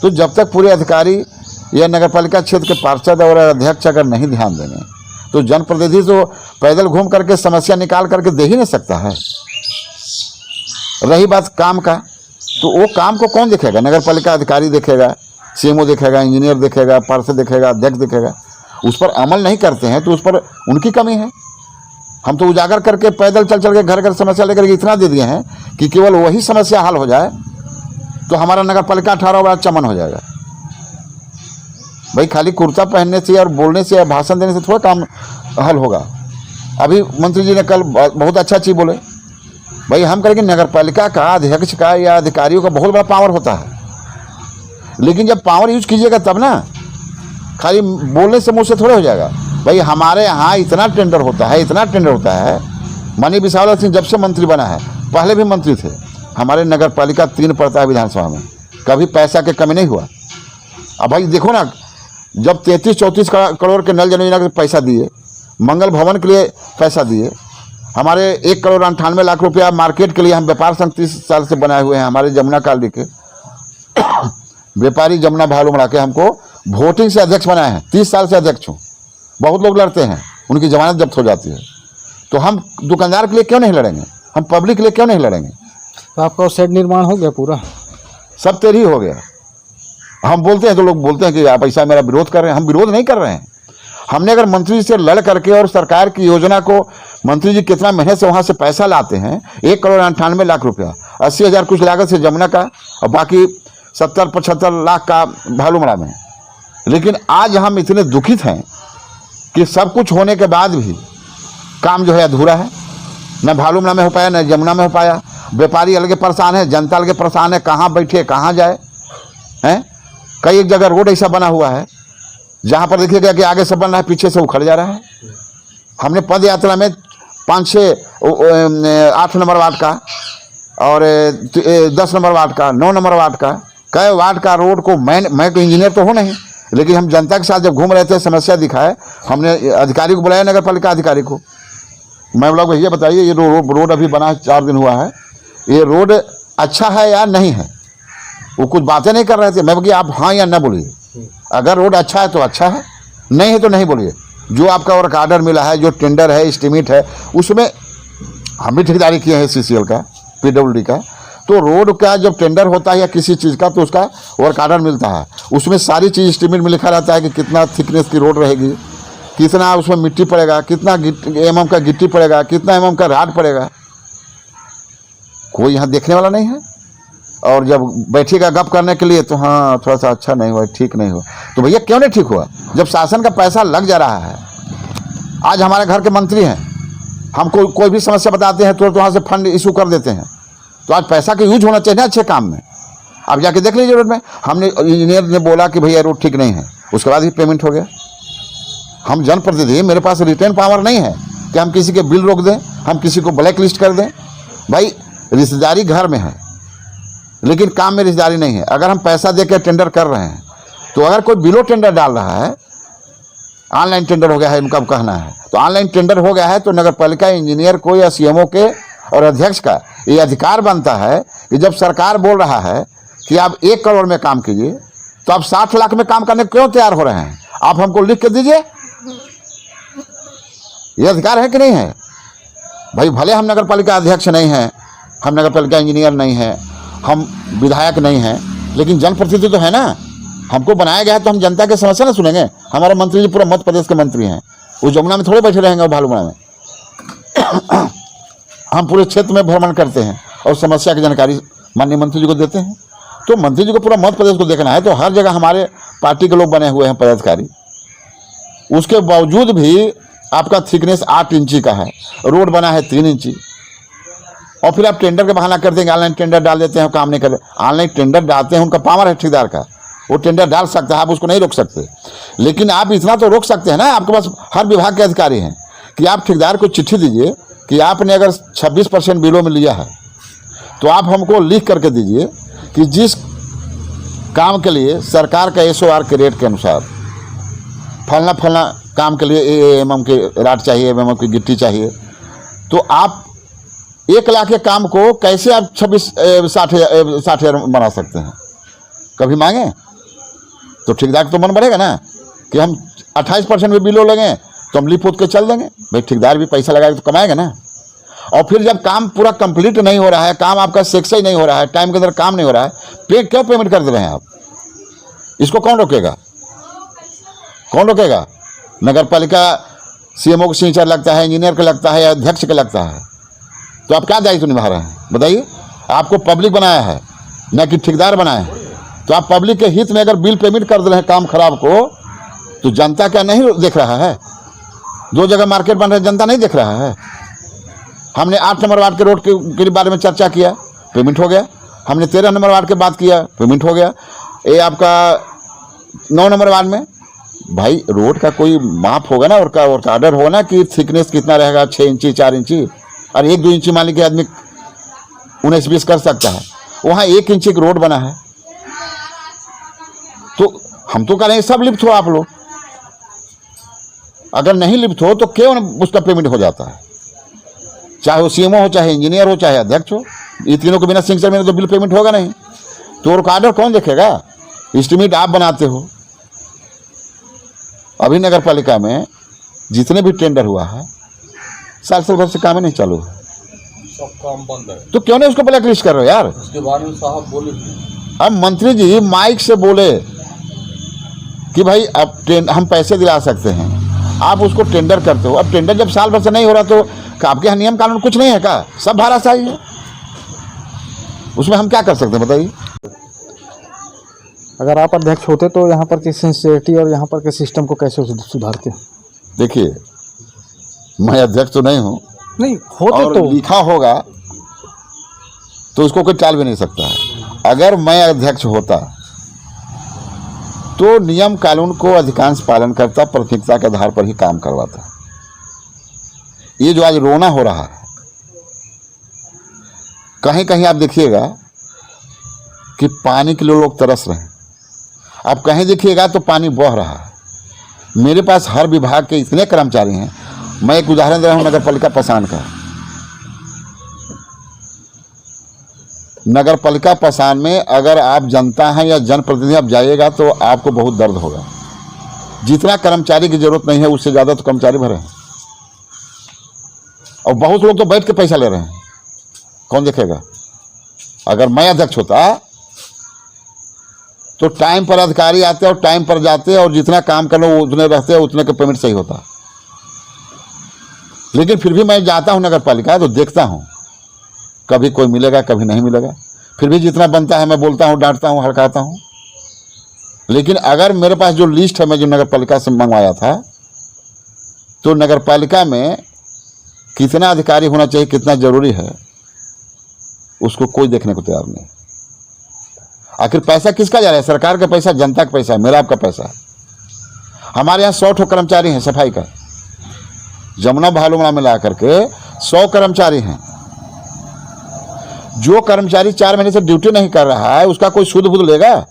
तो जब तक पूरे अधिकारी या नगर पालिका क्षेत्र के पार्षद और अध्यक्ष अगर नहीं ध्यान देंगे, तो जनप्रतिनिधि तो पैदल घूम करके समस्या निकाल करके दे ही नहीं सकता है। रही बात काम का, तो वो काम को कौन देखेगा? नगर पालिका अधिकारी देखेगा, सीएमओ देखेगा, इंजीनियर देखेगा, पार्षद देखेगा, अध्यक्ष देखेगा। उस पर अमल नहीं करते हैं तो उस पर उनकी कमी है। हम तो उजागर करके पैदल चल के घर घर समस्या लेकर के इतना दे दिए हैं कि केवल वही समस्या हल हो जाए तो हमारा नगर पालिका 18 बड़ा चमन हो जाएगा। भाई खाली कुर्ता पहनने से और बोलने से या भाषण देने से थोड़ा काम हल होगा। अभी मंत्री जी ने कल बहुत अच्छा चीज़ बोले, भाई हम करेंगे नगर पालिका का अध्यक्ष का या अधिकारियों का बहुत बड़ा पावर होता है, लेकिन जब पावर यूज कीजिएगा तब ना, खाली बोलने से मुँह से थोड़े हो जाएगा। भाई हमारे यहाँ इतना टेंडर होता है, इतना टेंडर होता है। माननीय विशाल सिंह जब से मंत्री बना है, पहले भी मंत्री थे, हमारे नगर पालिका 3 पड़ता है विधानसभा में, कभी पैसा की कमी नहीं हुआ। अब भाई देखो ना, जब 33-34 करोड़ के नल जल योजना के पैसा दिए, मंगल भवन के लिए पैसा दिए, हमारे 1,98,00,000 रुपया मार्केट के लिए हम व्यापार संघ 30 साल से बनाए हुए हैं। हमारे जमुना काली के व्यापारी जमुना भालू मरा के हमको वोटिंग से अध्यक्ष बनाए हैं। 30 साल से अध्यक्ष हूँ। बहुत लोग लड़ते हैं, उनकी जमानत जब्त हो जाती है, तो हम दुकानदार के लिए क्यों नहीं लड़ेंगे? हम पब्लिक के लिए क्यों नहीं लड़ेंगे? तो आपका शेड निर्माण हो गया पूरा? सब तेरी हो गया। हम बोलते हैं तो लोग बोलते हैं कि आप ऐसा मेरा विरोध कर रहे हैं। हम विरोध नहीं कर रहे हैं। हमने अगर मंत्री से लड़ करके और सरकार की योजना को, मंत्री जी कितना मेहनत से वहाँ से पैसा लाते हैं, 1,98,00,000 रुपया, 80,000 कुछ लागत से जमुना का और बाकी 70-75 लाख का भालूमड़ा में। लेकिन आज हम इतने दुखित हैं कि सब कुछ होने के बाद भी काम जो है अधूरा है। न भालूमड़ा में हो पाया, न जमुना में हो पाया। व्यापारी अलगे परेशान है, जनता अलगे परेशान है, कहाँ बैठे कहाँ जाए हैं। कई एक जगह रोड ऐसा बना हुआ है जहाँ पर देखिएगा कि आगे से बन रहा है, पीछे से उखड़ जा रहा है। हमने पद यात्रा में 8 नंबर वार्ड का और 10 नंबर वार्ड का, 9 नंबर वार्ड का, कई वार्ड का रोड को मैं तो इंजीनियर तो हूँ नहीं, लेकिन हम जनता के साथ जब घूम रहे थे, समस्या दिखाए, हमने अधिकारी को बुलाया, नगर पालिका अधिकारी को। मैं बोला भैया बताइए ये रोड अभी बना है 4 दिन हुआ है, ये रोड अच्छा है या नहीं है। वो कुछ बातें नहीं कर रहे थे। मैं बोली आप हाँ या ना बोलिए, अगर रोड अच्छा है तो अच्छा है, नहीं है तो नहीं बोलिए। जो आपका वर्क आर्डर मिला है, जो टेंडर है, एस्टीमेट है, उसमें हम भी ठेकेदारी किए हैं CCL का, PWD का। तो रोड का जब टेंडर होता है या किसी चीज़ का, तो उसका वर्क आर्डर मिलता है, उसमें सारी चीज़ एस्टीमेट में लिखा रहता है कि कितना थिकनेस की रोड रहेगी, कितना उसमें मिट्टी पड़ेगा, कितना mm का गिट्टी पड़ेगा, कितना mm का राड पड़ेगा। कोई यहाँ देखने वाला नहीं है। और जब बैठिएगा गप करने के लिए तो हाँ थोड़ा सा अच्छा नहीं हुआ, ठीक नहीं हुआ। तो भैया क्यों नहीं ठीक हुआ? जब शासन का पैसा लग जा रहा है। आज हमारे घर के मंत्री हैं, हमको कोई भी समस्या बताते हैं तुरंत वहाँ से फंड इशू कर देते हैं। तो आज पैसा का यूज होना चाहिए ना अच्छे काम में। आप जाके देख लीजिए रोड में, हमने इंजीनियर ने बोला कि भैया रोड ठीक नहीं है, उसके बाद ही पेमेंट हो गया। हम जनप्रतिनिधि, मेरे पास रिटर्न पावर नहीं है कि हम किसी के बिल रोक दें, हम किसी को ब्लैक लिस्ट कर दें। भाई रिश्तेदारी घर में है, लेकिन काम में रिश्तेदारी नहीं है। अगर हम पैसा देकर टेंडर कर रहे हैं, तो अगर कोई बिलो टेंडर डाल रहा है, ऑनलाइन टेंडर हो गया है इनका कहना है, तो ऑनलाइन टेंडर हो गया है, तो नगर पालिका इंजीनियर को या CMO के और अध्यक्ष का ये अधिकार बनता है कि जब सरकार बोल रहा है कि आप 1 करोड़ में काम कीजिए, तो आप 60 लाख में काम करने क्यों तैयार हो रहे हैं? आप हमको लिख के दीजिए। ये अधिकार है कि नहीं है? भाई भले हम नगर पालिका अध्यक्ष नहीं हैं, हम नगर पालिका इंजीनियर नहीं हैं, हम विधायक नहीं हैं, लेकिन जनप्रतिनिधि तो है ना। हमको बनाया गया है तो हम जनता के समस्या ना सुनेंगे। हमारे मंत्री जी पूरा मध्य प्रदेश के मंत्री हैं, वो जमुना में थोड़े बैठे रहेंगे और भालूमड़ा में। हम पूरे क्षेत्र में भ्रमण करते हैं और समस्या की जानकारी माननीय मंत्री जी को देते हैं। तो मंत्री जी को पूरा मध्य प्रदेश को देखना है, तो हर जगह हमारे पार्टी के लोग बने हुए हैं पदाधिकारी। उसके बावजूद भी आपका थिकनेस 8 इंची का है, रोड बना है 3 इंची, और फिर आप टेंडर का बहाना कर देंगे, ऑनलाइन टेंडर डाल देते हैं, काम नहीं कर रहे। ऑनलाइन टेंडर डालते हैं, उनका पावर है ठेकेदार का, वो टेंडर डाल सकता है, आप उसको नहीं रोक सकते। लेकिन आप इतना तो रोक सकते हैं ना, आपके पास हर विभाग के अधिकारी हैं, कि आप ठेकेदार को चिट्ठी दीजिए कि आपने अगर 26% बिलों में लिया है, तो आप हमको लिख करके दीजिए कि जिस काम के लिए सरकार का SOR के रेट के अनुसार फलना काम के लिए MM के राड चाहिए, MM की गिट्टी चाहिए, तो आप 1 लाख के काम को कैसे आप 60,000 बना सकते हैं? कभी मांगे तो ठेकेदार तो मन बढ़ेगा ना कि हम 28% में बिलो लगे तो हम लिप पोत के चल देंगे। भाई ठेकेदार भी पैसा लगाएगा तो कमाएगा ना। और फिर जब काम पूरा कंप्लीट नहीं हो रहा है, काम आपका सक्सेस नहीं हो रहा है, टाइम के अंदर काम नहीं हो रहा है, क्यों पेमेंट कर दे रहे हैं आप? इसको कौन रोकेगा? कौन रोकेगा? नगर पालिका CMO को सिग्नेचर लगता है, इंजीनियर का लगता है, अध्यक्ष का लगता है। तो आप क्या दायित्व निभा रहे हैं बताइए? आपको पब्लिक बनाया है, न कि ठेकेदार बनाया है। तो आप पब्लिक के हित में अगर बिल पेमेंट कर दे रहे हैं काम खराब को, तो जनता क्या नहीं देख रहा है? 2 जगह मार्केट बन रहे, जनता नहीं देख रहा है? हमने 8 नंबर वार्ड के रोड के बारे में चर्चा किया, पेमेंट हो गया। हमने 13 नंबर वार्ड की बात किया, पेमेंट हो गया। ये आपका 9 नंबर वार्ड में भाई रोड का कोई माप होगा ना, और ऑर्डर होगा ना कि थिकनेस कितना रहेगा, 6 इंची 4 इंची, और 1-2 इंची मान लीजिए आदमी 19-20 कर सकता है, वहाँ 1 इंची की रोड बना है। तो हम तो कह रहे हैं सब लिप्त हो आप लोग। अगर नहीं लिप्त हो तो क्यों उसका पेमेंट हो जाता है? चाहे वो CMO हो, चाहे इंजीनियर हो, चाहे अध्यक्ष हो, ये तीनों के बिना सिग्नेचर में तो बिल पेमेंट होगा नहीं। तो वर्क आर्डर कौन देखेगा? एस्टीमेट आप बनाते हो। अभी नगर पालिका में जितने भी टेंडर हुआ है, 7 साल भर से काम ही नहीं चालू है, सब काम बंद है। तो क्यों नहीं उसको ब्लैक लिस्ट कर रहे हो यार? उसके बारे में साहब बोले अब मंत्री जी माइक से बोले कि भाई अब हम पैसे दिला सकते हैं, आप उसको टेंडर करते हो। अब टेंडर जब साल भर से नहीं हो रहा, तो आपके यहाँ नियम कानून कुछ नहीं है क्या? सब भाराशाही है, उसमें हम क्या कर सकते हैं बताइए? अगर आप अध्यक्ष होते तो यहाँ पर की सिंसियरिटी और यहाँ पर के सिस्टम को कैसे सुधारते? देखिए, मैं अध्यक्ष तो नहीं हूँ, नहीं होते और तो लिखा होगा तो उसको कोई टाल भी नहीं सकता है। अगर मैं अध्यक्ष होता तो नियम कानून को अधिकांश पालन करता, प्राथमिकता के आधार पर ही काम करवाता। ये जो आज रोना हो रहा है, कहीं कहीं आप देखिएगा कि पानी के लिए लोग तरस रहे हैं, आप कहीं देखिएगा तो पानी बह रहा है। मेरे पास हर विभाग के इतने कर्मचारी हैं। मैं एक उदाहरण दे रहा हूँ नगर पालिका पसान का। नगर पालिका पसान में अगर आप जनता हैं या जनप्रतिनिधि आप जाइएगा तो आपको बहुत दर्द होगा। जितना कर्मचारी की जरूरत नहीं है उससे ज़्यादा तो कर्मचारी भरे हैं, और बहुत लोग तो बैठ के पैसा ले रहे हैं। कौन देखेगा? अगर मैं अध्यक्ष होता तो टाइम पर अधिकारी आते और टाइम पर जाते, और जितना काम करना वो उतने रहते, उतने का पेमेंट सही होता। लेकिन फिर भी मैं जाता हूं नगर पालिका तो देखता हूं, कभी कोई मिलेगा कभी नहीं मिलेगा। फिर भी जितना बनता है मैं बोलता हूं, डांटता हूं, हड़काता हूं। लेकिन अगर मेरे पास जो लिस्ट है मैं जो नगर पालिका से मंगवाया था, तो नगर पालिका में कितना अधिकारी होना चाहिए, कितना जरूरी है, उसको कोई देखने को तैयार नहीं। आखिर पैसा किसका जा रहा है? सरकार का पैसा, जनता का पैसा, मेरा आपका पैसा। हमारे यहाँ 100 कर्मचारी हैं सफाई का, जमुना भालूमड़ा मिला करके 100 कर्मचारी हैं। जो कर्मचारी 4 महीने से ड्यूटी नहीं कर रहा है उसका कोई सुध बुध लेगा?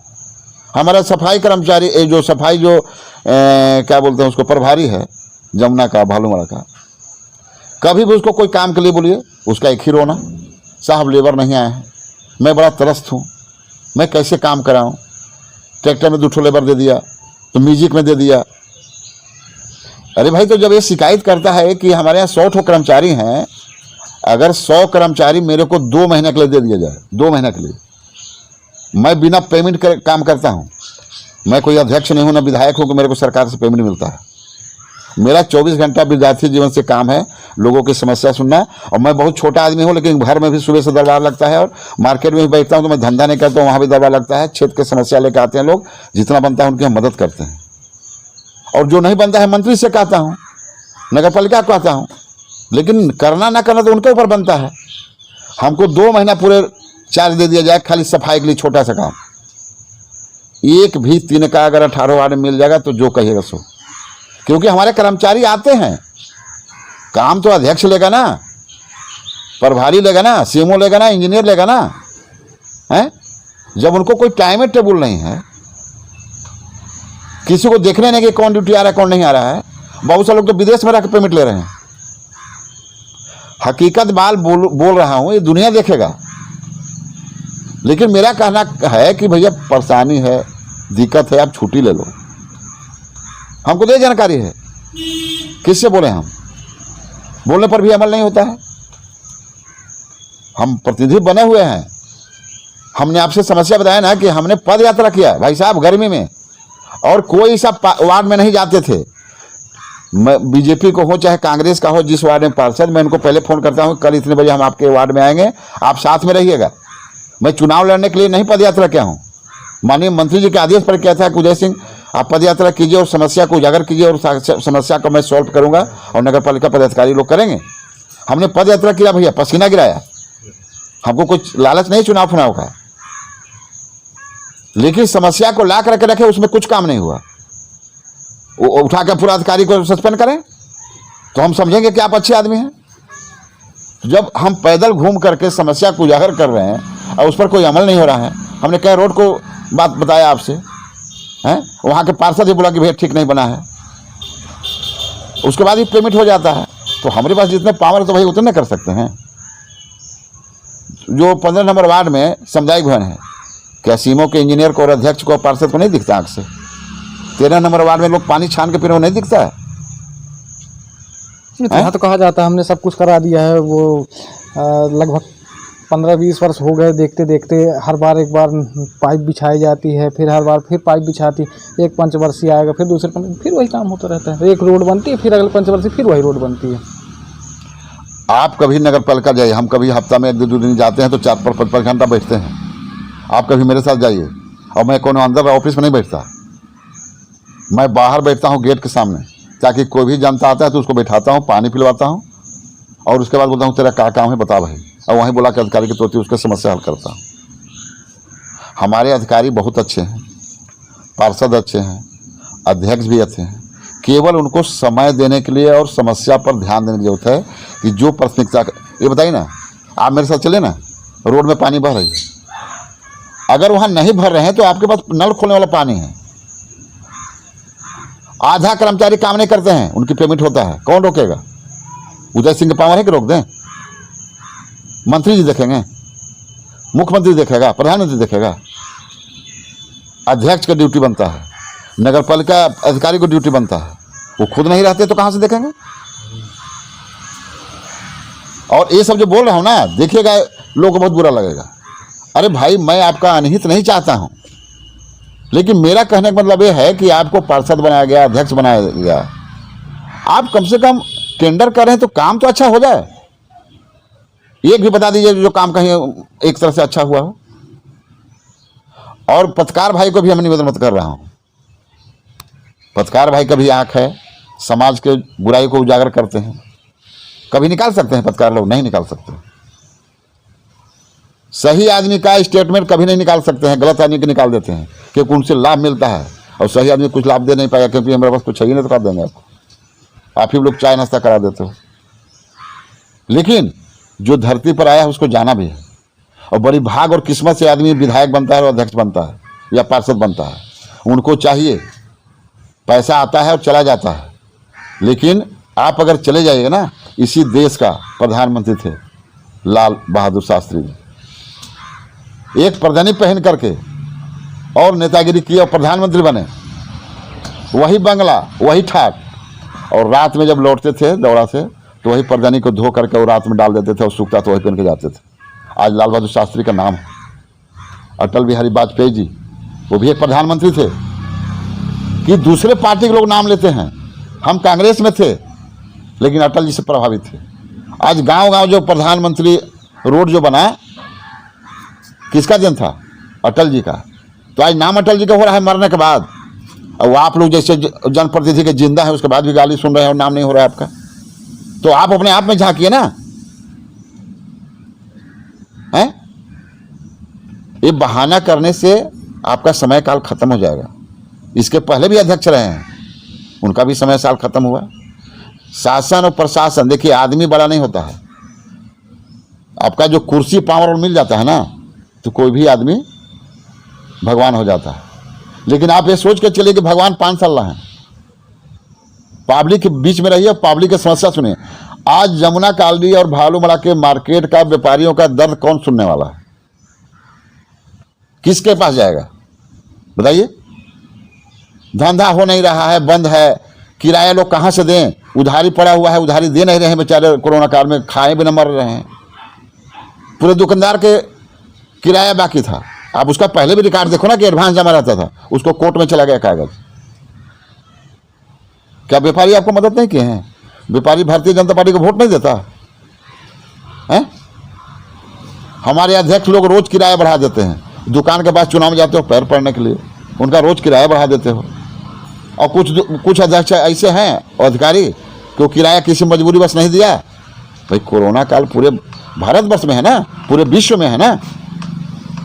हमारा सफाई कर्मचारी जो सफाई जो क्या बोलते हैं उसको, प्रभारी है जमुना का, भालूमड़ा का, कभी भी उसको कोई काम के लिए बोलिए उसका एक ही रोना, साहब लेबर नहीं आए हैं, मैं बड़ा त्रस्त हूँ, मैं कैसे काम कराऊं, ट्रैक्टर में 2 लेबर दे दिया तो म्यूजिक में दे दिया। अरे भाई, तो जब ये शिकायत करता है कि हमारे यहाँ 100 कर्मचारी हैं, अगर 100 कर्मचारी मेरे को 2 महीने के लिए दे दिया जाए, 2 महीने के लिए, मैं बिना पेमेंट कर काम करता हूँ। मैं कोई अध्यक्ष नहीं हूँ, ना विधायक हूँ कि मेरे को सरकार से पेमेंट मिलता है। मेरा 24 घंटा विद्यार्थी जीवन से काम है लोगों की समस्या सुनना। और मैं बहुत छोटा आदमी हूँ, लेकिन घर में भी सुबह से दरबार लगता है, और मार्केट में भी बैठता हूँ तो मैं धंधा नहीं करता हूँ, वहाँ भी दरबार लगता है। क्षेत्र की समस्या लेकर आते हैं लोग, जितना बनता है उनकी हम मदद करते हैं। और जो नहीं बनता है मंत्री से कहता हूँ, नगर पालिका को कहता हूँ, लेकिन करना ना करना तो उनके ऊपर बनता है। हमको 2 महीना पूरे चार्ज दे दिया जाए खाली सफाई के लिए, छोटा सा काम, एक भी 3 का अगर 18 वार्ड में मिल जाएगा तो जो कहिएगा सो। क्योंकि हमारे कर्मचारी आते हैं, काम तो अध्यक्ष लेगा ना, प्रभारी लेगा ना, सीएमओ लेगा ना, इंजीनियर लेगा ना, हैं? जब उनको कोई टाइम टेबल नहीं है, किसी को देखने नहीं कि कौन ड्यूटी आ रहा है कौन नहीं आ रहा है। बहुत सारे लोग तो विदेश में रहकर पेमेंट ले रहे हैं। हकीकत बात बोल रहा हूं, ये दुनिया देखेगा। लेकिन मेरा कहना है कि भैया परेशानी है, दिक्कत है, आप छुट्टी ले लो, हमको दे जानकारी है। किससे बोले? हम बोलने पर भी अमल नहीं होता है। हम प्रतिनिधि बने हुए हैं, हमने आपसे समस्या बताया ना कि हमने पद यात्रा किया भाई साहब गर्मी में, और कोई सा वार्ड में नहीं जाते थे। मैं बीजेपी को हो चाहे कांग्रेस का हो, जिस वार्ड में पार्षद, मैं इनको पहले फ़ोन करता हूँ, कल इतने बजे हम आपके वार्ड में आएंगे, आप साथ में रहिएगा। मैं चुनाव लड़ने के लिए नहीं पद यात्रा किया हूँ, माननीय मंत्री जी के आदेश पर किया था कि उदय सिंह आप पद यात्रा कीजिए और समस्या को उजागर कीजिए, और समस्या को मैं सॉल्व करूंगा और नगर पालिका पदाधिकारी लोग करेंगे। हमने पद यात्रा किया भैया, पसीना गिराया, हमको कुछ लालच नहीं चुनाव फुनाव का। लेकिन समस्या को ला करके रखे, उसमें कुछ काम नहीं हुआ। वो उठा कर पूरा अधिकारी को सस्पेंड करें तो हम समझेंगे कि आप अच्छे आदमी हैं। जब हम पैदल घूम करके समस्या को उजागर कर रहे हैं और उस पर कोई अमल नहीं हो रहा है, हमने कई रोड को बात बताया आपसे, हैं? वहाँ के पार्षद ही बोला कि भैया ठीक नहीं बना है, उसके बाद ही पेमेंट हो जाता है। तो हमारे पास जितने पावर है तो भाई उतने कर सकते हैं। जो 15 नंबर वार्ड में सामुदायिक भवन है, क्या सीमो के इंजीनियर को और अध्यक्ष को पार्षद को नहीं दिखता आँख से? 13 नंबर वार्ड में लोग पानी छान के पीने, नहीं दिखता है? यहाँ तो कहा जाता है हमने सब कुछ करा दिया है। वो लगभग 15-20 वर्ष हो गए देखते देखते। हर बार एक बार पाइप बिछाई जाती है, फिर हर बार फिर पाइप बिछाती, एक पंचवर्षीय आएगा, फिर दूसरे फिर वही काम होता रहता है। एक रोड बनती है, फिर अगले पंचवर्षीय फिर वही रोड बनती है। आप कभी नगर पालिका जाइए, हम कभी हफ्ता में 1-2 दिन जाते हैं तो 4-5 घंटा बैठते हैं। आप कभी मेरे साथ जाइए, और मैं कोनो अंदर ऑफिस में नहीं बैठता, मैं बाहर बैठता हूँ गेट के सामने, ताकि कोई भी जनता आता है तो उसको बैठाता हूँ, पानी पिलवाता हूँ, और उसके बाद बोलता हूँ तेरा क्या काम है बता भाई, और वहीं बुला के अधिकारी के तौर उसके समस्या हल करता हूँ। हमारे अधिकारी बहुत अच्छे हैं, पार्षद अच्छे हैं, अध्यक्ष भी अच्छे हैं। केवल उनको समय देने के लिए और समस्या पर ध्यान देने की जरूरत है कि जो प्राथमिकता। ये बताइए ना, आप मेरे साथ चले ना, रोड में पानी बह रही है, अगर वहाँ नहीं भर रहे हैं तो आपके पास नल खोलने वाला पानी है। आधा कर्मचारी काम नहीं करते हैं, उनकी पेमेंट होता है, कौन रोकेगा? उदय सिंह के पावर है कि रोक दें? मंत्री जी देखेंगे, मुख्यमंत्री देखेगा, प्रधानमंत्री देखेगा। अध्यक्ष का ड्यूटी बनता है, नगर पालिका अधिकारी को ड्यूटी बनता है, वो खुद नहीं रहते तो कहाँ से देखेंगे? और ये सब जो बोल रहा हूँ ना, देखिएगा लोगों को बहुत बुरा लगेगा। अरे भाई, मैं आपका अनहित नहीं चाहता हूँ, लेकिन मेरा कहने का मतलब ये है कि आपको पार्षद बनाया गया, अध्यक्ष बनाया गया, आप कम से कम टेंडर कर रहे हैं तो काम तो अच्छा हो जाए। एक भी बता दीजिए जो काम कहीं एक तरह से अच्छा हुआ हो। और पत्रकार भाई को भी हम निवेदन मत कर रहा हूँ, पत्रकार भाई का भी आँख है, समाज के बुराई को उजागर करते हैं, कभी निकाल सकते हैं पत्रकार लोग? नहीं निकाल सकते। सही आदमी का स्टेटमेंट कभी नहीं निकाल सकते हैं, गलत आदमी के निकाल देते हैं क्योंकि उनसे लाभ मिलता है, और सही आदमी कुछ लाभ दे नहीं पाएगा क्योंकि हमारे पास कुछ है ही नहीं तो कर देंगे आपको। आप ही लोग चाय नाश्ता करा देते हो। लेकिन जो धरती पर आया है उसको जाना भी है, और बड़ी भाग और किस्मत से आदमी विधायक बनता है और अध्यक्ष बनता है या पार्षद बनता है। उनको चाहिए, पैसा आता है और चला जाता है, लेकिन आप अगर चले जाइएगा ना, इसी देश का प्रधानमंत्री थे लाल बहादुर शास्त्री जी, एक प्रधानी पहन करके और नेतागिरी की और प्रधानमंत्री बने, वही बंगला, वही ठाट, और रात में जब लौटते थे दौरा से तो वही प्रधानी को धो करके और रात में डाल देते थे और सूखता तो वही पहन के जाते थे। आज लाल बहादुर शास्त्री का नाम है। अटल बिहारी वाजपेयी जी, वो भी एक प्रधानमंत्री थे। कि दूसरे पार्टी के लोग नाम लेते हैं, हम कांग्रेस में थे लेकिन अटल जी से प्रभावित थे। आज गांव-गांव जो प्रधानमंत्री रोड जो बना, किसका दिन था? अटल जी का। तो आज नाम अटल जी का हो रहा है मरने के बाद, और आप लोग जैसे जनप्रतिनिधि के जिंदा है उसके बाद भी गाली सुन रहे हैं और नाम नहीं हो रहा है आपका। तो आप अपने आप में झांकिए ना, हैं? ये बहाना करने से आपका समय काल खत्म हो जाएगा। इसके पहले भी अध्यक्ष रहे हैं, उनका भी समय साल खत्म हुआ। शासन और प्रशासन, देखिए आदमी बड़ा नहीं होता है, आपका जो कुर्सी पावर मिल जाता है ना, तो कोई भी आदमी भगवान हो जाता है। लेकिन आप ये सोच के चलिए कि भगवान 5 साल हैं। पब्लिक के बीच में रहिए, पब्लिक की समस्या सुनिए। आज जमुना कालडी और भालूमड़ा के मार्केट का व्यापारियों का दर्द कौन सुनने वाला है? किसके पास जाएगा बताइए? धंधा हो नहीं रहा है, बंद है, किराया लोग कहाँ से दें? उधारी पड़ा हुआ है, उधारी दे नहीं रहे हैं बेचारे, कोरोना काल में खाए भी न मर रहे हैं। पूरे दुकानदार के किराया बाकी था। आप उसका पहले भी रिकॉर्ड देखो ना कि एडवांस जमा रहता था, उसको कोर्ट में चला गया कागज। क्या व्यापारी आपको मदद नहीं किए हैं? व्यापारी भारतीय जनता पार्टी को वोट नहीं देता है? हमारे अध्यक्ष लोग रोज किराया बढ़ा देते हैं, दुकान के पास चुनाव में जाते हो पैर पड़ने के लिए, उनका रोज किराया बढ़ा देते हो। और कुछ अध्यक्ष ऐसे हैं अधिकारी कि किराया किसी मजबूरी बस नहीं दिया। भाई कोरोना काल पूरे भारतवर्ष में है ना, पूरे विश्व में है ना।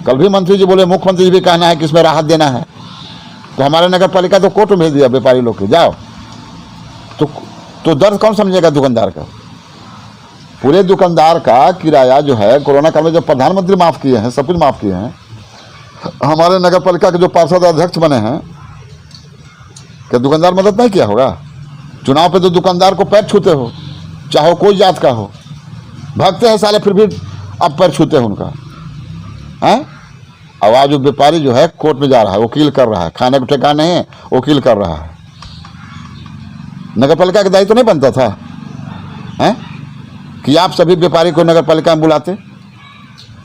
कल भी मंत्री जी बोले, मुख्यमंत्री जी भी कहना है कि इसमें राहत देना है, तो हमारे नगर पालिका तो कोर्ट में भेज दिया व्यापारी लोग के, जाओ। तो दर्द कौन समझेगा दुकानदार का? पूरे दुकानदार का किराया जो है कोरोना काल में जब प्रधानमंत्री माफ किए हैं, सब कुछ माफ किए हैं, हमारे नगर पालिका के जो पार्षद अध्यक्ष बने हैं, क्या दुकानदार मदद नहीं किया होगा? चुनाव पे तो दुकानदार को पैर छूते हो, चाहे कोई जात का हो, भागते हैं साले, फिर भी अब पैर छूते हैं उनका, हैं? अब आज व्यापारी जो है कोर्ट में जा रहा है, वकील कर रहा है, खाने को ठिकाना नहीं है, वकील कर रहा है। नगर पालिका का दायित्व तो नहीं बनता था हैं कि आप सभी व्यापारी को नगर पालिका में बुलाते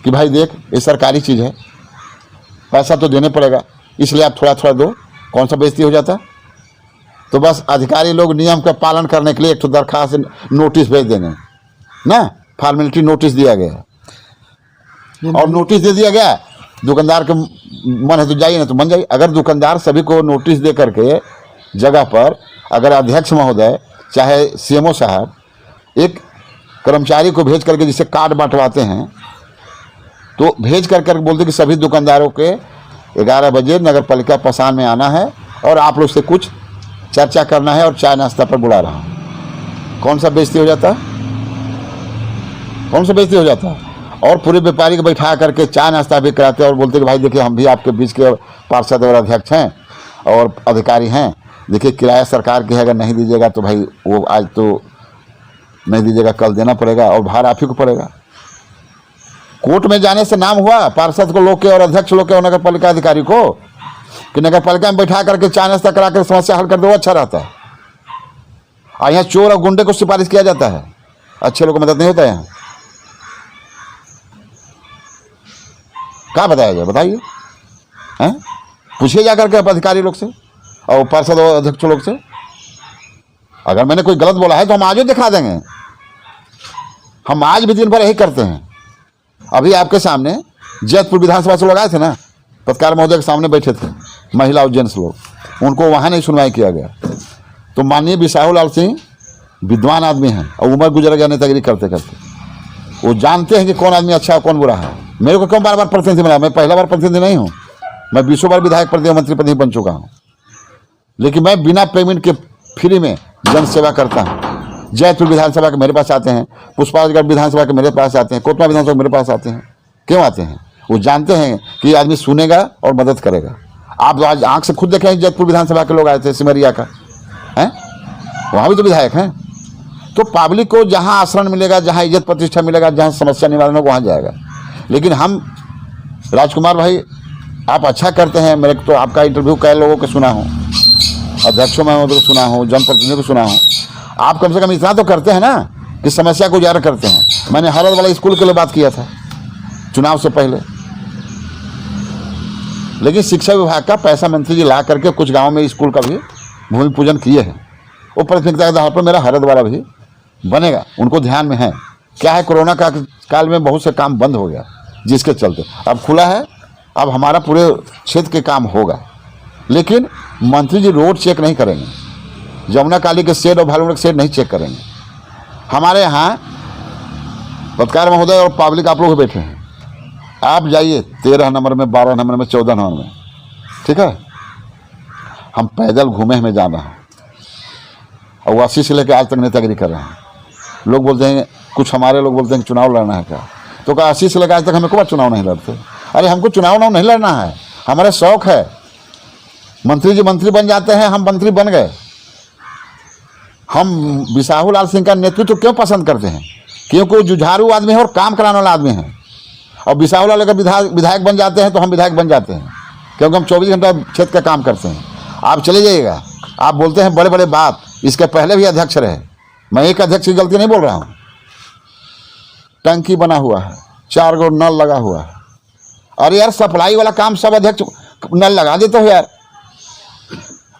कि भाई देख ये सरकारी चीज़ है, पैसा तो देने पड़ेगा, इसलिए आप थोड़ा थोड़ा दो। कौन सा बेइज्जती हो जाता? तो बस अधिकारी लोग नियम का पालन करने के लिए एक तो दरखास्त नोटिस भेज देंगे ना, फॉर्मेलिटी नोटिस दिया गया और नोटिस दे दिया गया, दुकानदार के मन है तो जाइए, ना तो मन जाइए। अगर दुकानदार सभी को नोटिस दे करके जगह पर अगर अध्यक्ष महोदय चाहे सीएमओ साहब एक कर्मचारी को भेज करके जिसे कार्ड बांटवाते हैं, तो भेज कर बोलते कि सभी दुकानदारों के 11 बजे नगर पालिका पसान में आना है और आप लोग से कुछ चर्चा करना है और चाय नाश्ता पर बुला रहा हूँ। कौन सा बेइज्जती हो जाता है? कौन सा बेइज्जती हो जाता है? और पूरे व्यापारी को बैठा करके चाय नाश्ता भी कराते हैं और बोलते कि भाई देखिए हम भी आपके बीच के पार्षद और अध्यक्ष हैं और अधिकारी हैं, देखिए किराया सरकार की है, अगर नहीं दीजिएगा तो भाई वो आज तो नहीं दीजिएगा, कल देना पड़ेगा और भार आप ही को पड़ेगा। कोर्ट में जाने से नाम हुआ पार्षद को लोग के और अध्यक्ष लोग के और नगर पालिका अधिकारी को कि नगर पालिका में बैठा करके चाय नाश्ता करा कर समस्या हल कर दो, अच्छा रहता है। और यहाँ चोर और गुंडे को सिफारिश किया जाता है, अच्छे लोग को मदद नहीं होता है। यहाँ क्या बताया जाए? बताइए, हैं? पूछिए जा करके अधिकारी लोग से और पार्षद और अध्यक्ष लोग से। अगर मैंने कोई गलत बोला है तो हम आज ही दिखा देंगे। हम आज भी दिन भर यही करते हैं। अभी आपके सामने जैतपुर विधानसभा से लोग आए थे ना, पत्रकार महोदय के सामने बैठे थे, महिला और जेंट्स लोग, उनको वहाँ नहीं सुनवाई किया गया। तो माननीय बिसाहू लाल सिंह विद्वान आदमी हैं और उम्र गुजर गया नेतागिरी करते करते, वो जानते हैं कि कौन आदमी अच्छा है कौन बुरा है। मेरे को क्यों बार बार प्रतिनिधि मिला? मैं पहला बार प्रतिनिधि नहीं हूँ, मैं 20 बार विधायक प्रतिनिधि मंत्री प्रतिनिधि बन चुका हूँ, लेकिन मैं बिना पेमेंट के फ्री में जन सेवा करता हूँ। जैतपुर विधानसभा के मेरे पास आते हैं, पुष्पाराजगढ़ विधानसभा के मेरे पास आते हैं, कोतमा विधानसभा के मेरे पास आते हैं। क्यों आते हैं? वो जानते हैं कि ये आदमी सुनेगा और मदद करेगा। आप आज आंख से खुद देखें, जैतपुर विधानसभा के लोग आए थे, सिमरिया का है, वहाँ भी तो विधायक हैं। तो पब्लिक को जहाँ आश्रय मिलेगा, जहाँ इज्जत प्रतिष्ठा मिलेगा, जहाँ समस्या निवारण होगा वहाँ जाएगा। लेकिन हम राजकुमार भाई, आप अच्छा करते हैं। मेरे तो आपका इंटरव्यू कई लोगों को सुना हूँ, अध्यक्षों में को सुना हूँ, जनप्रतिनिधियों को सुना हूँ। आप कम से कम इतना तो करते हैं ना कि समस्या को उजागर करते हैं। मैंने हरद वाला स्कूल के लिए बात किया था चुनाव से पहले, लेकिन शिक्षा विभाग का पैसा मंत्री जी ला करके कुछ गाँव में स्कूल का भी भूमि पूजन किए हैं। वो प्राथमिकता के आधार पर मेरा हरद वाला भी बनेगा, उनको ध्यान में है। क्या है, कोरोना का काल में बहुत से काम बंद हो गया, जिसके चलते अब खुला है। अब हमारा पूरे क्षेत्र के काम होगा, लेकिन मंत्री जी रोड चेक नहीं करेंगे, जमुना काली के शेड और भालूड़ के शेड नहीं चेक करेंगे। हमारे यहाँ पत्रकार महोदय और पब्लिक आप लोग बैठे हैं, आप जाइए 13 नंबर में, 12 नंबर में, 14 नंबर में, ठीक है। हम पैदल घूमे हमें जाना है और 80 से लेकर आज तक नेतागिरी कर रहे हैं। लोग बोलते हैं, कुछ हमारे लोग बोलते हैं चुनाव लड़ना है क्या? तो क्या 80 से लेकर आज तक हमें को बार चुनाव नहीं लड़ते? अरे हमको चुनाव नहीं लड़ना है, हमारा शौक है। मंत्री जी मंत्री बन जाते हैं, हम मंत्री बन गए। हम बिसाहू लाल सिंह का नेतृत्व क्यों पसंद करते हैं? क्योंकि वो जुझारू आदमी है और काम कराने वाला आदमी है। और बिसाहू लाल अगर विधायक बन जाते हैं तो हम विधायक बन जाते हैं, क्योंकि हम 24 घंटा क्षेत्र का काम करते हैं। आप चले जाइएगा, आप बोलते हैं बड़े बड़े बात, इसके पहले भी अध्यक्ष रहे। मैं एक अध्यक्ष की गलती नहीं बोल रहा हूँ। टंकी बना हुआ है, 4 गो नल लगा हुआ है। अरे यार, सप्लाई वाला काम सब अध्यक्ष नल लगा देते हो यार,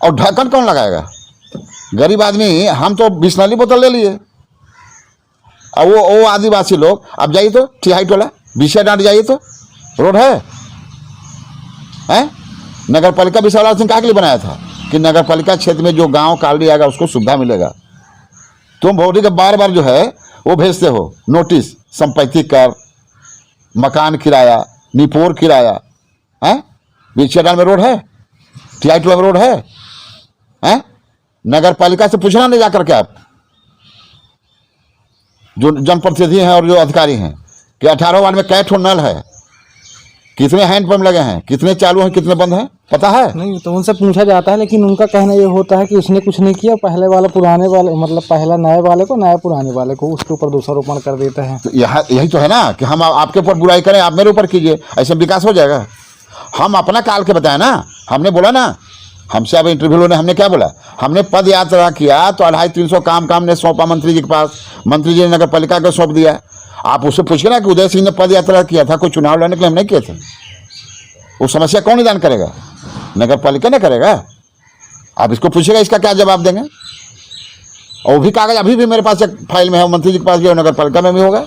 और ढक्कन कौन लगाएगा? गरीब आदमी, हम तो बिस्लरी बोतल ले लिए। और वो आदिवासी लोग, आप जाइए तो टिहाई टोला विषय डांट जाइए तो रोड है, नगर पालिका बिसाहू लाल सिंह के लिए बनाया था कि नगर पालिका क्षेत्र में जो गांव कालड़ी आएगा उसको सुविधा मिलेगा। तुम भौरी का बार बार जो है वो भेजते हो नोटिस, संपत्ति कर, मकान किराया, निपोर किराया, विषयडाल में रोड है, टिहाई टोला में रोड है, नगर पालिका से पूछना नहीं जाकर के आप, जो जनप्रतिनिधि हैं और जो अधिकारी हैं, कि 18 वार्ड में कै ठो नल है, कितने हैंडपंप लगे हैं, कितने चालू हैं, कितने बंद हैं, पता है? नहीं, तो उनसे पूछा जाता है, लेकिन उनका कहना ये होता है कि उसने कुछ नहीं किया, पहले वाला पुराने वाले, मतलब पहला नए वाले को, नया पुराने वाले को, उसके ऊपर दोषारोपण कर देते हैं। तो यही तो है ना कि हम आपके ऊपर बुराई करें, आप मेरे ऊपर कीजिए, ऐसे विकास हो जाएगा। हम अपना काल के बताए ना, हमने बोला ना, हमसे अब इंटरव्यू ने हमने क्या बोला, हमने पद यात्रा किया तो 250-300 काम ने सौंपा मंत्री जी के पास, मंत्री जी ने नगर पालिका को सौंप दिया। आप उससे पूछिए ना कि उदय सिंह ने पद यात्रा किया था, कोई चुनाव लड़ने के लिए हम नहीं किए थे। वो समस्या कौन निदान करेगा? नगर पालिका ने करेगा। आप इसको पूछिएगा, इसका क्या जवाब देंगे? और वो भी कागज अभी भी मेरे पास एक फाइल में है, मंत्री जी के पास भी और नगर पालिका में भी होगा।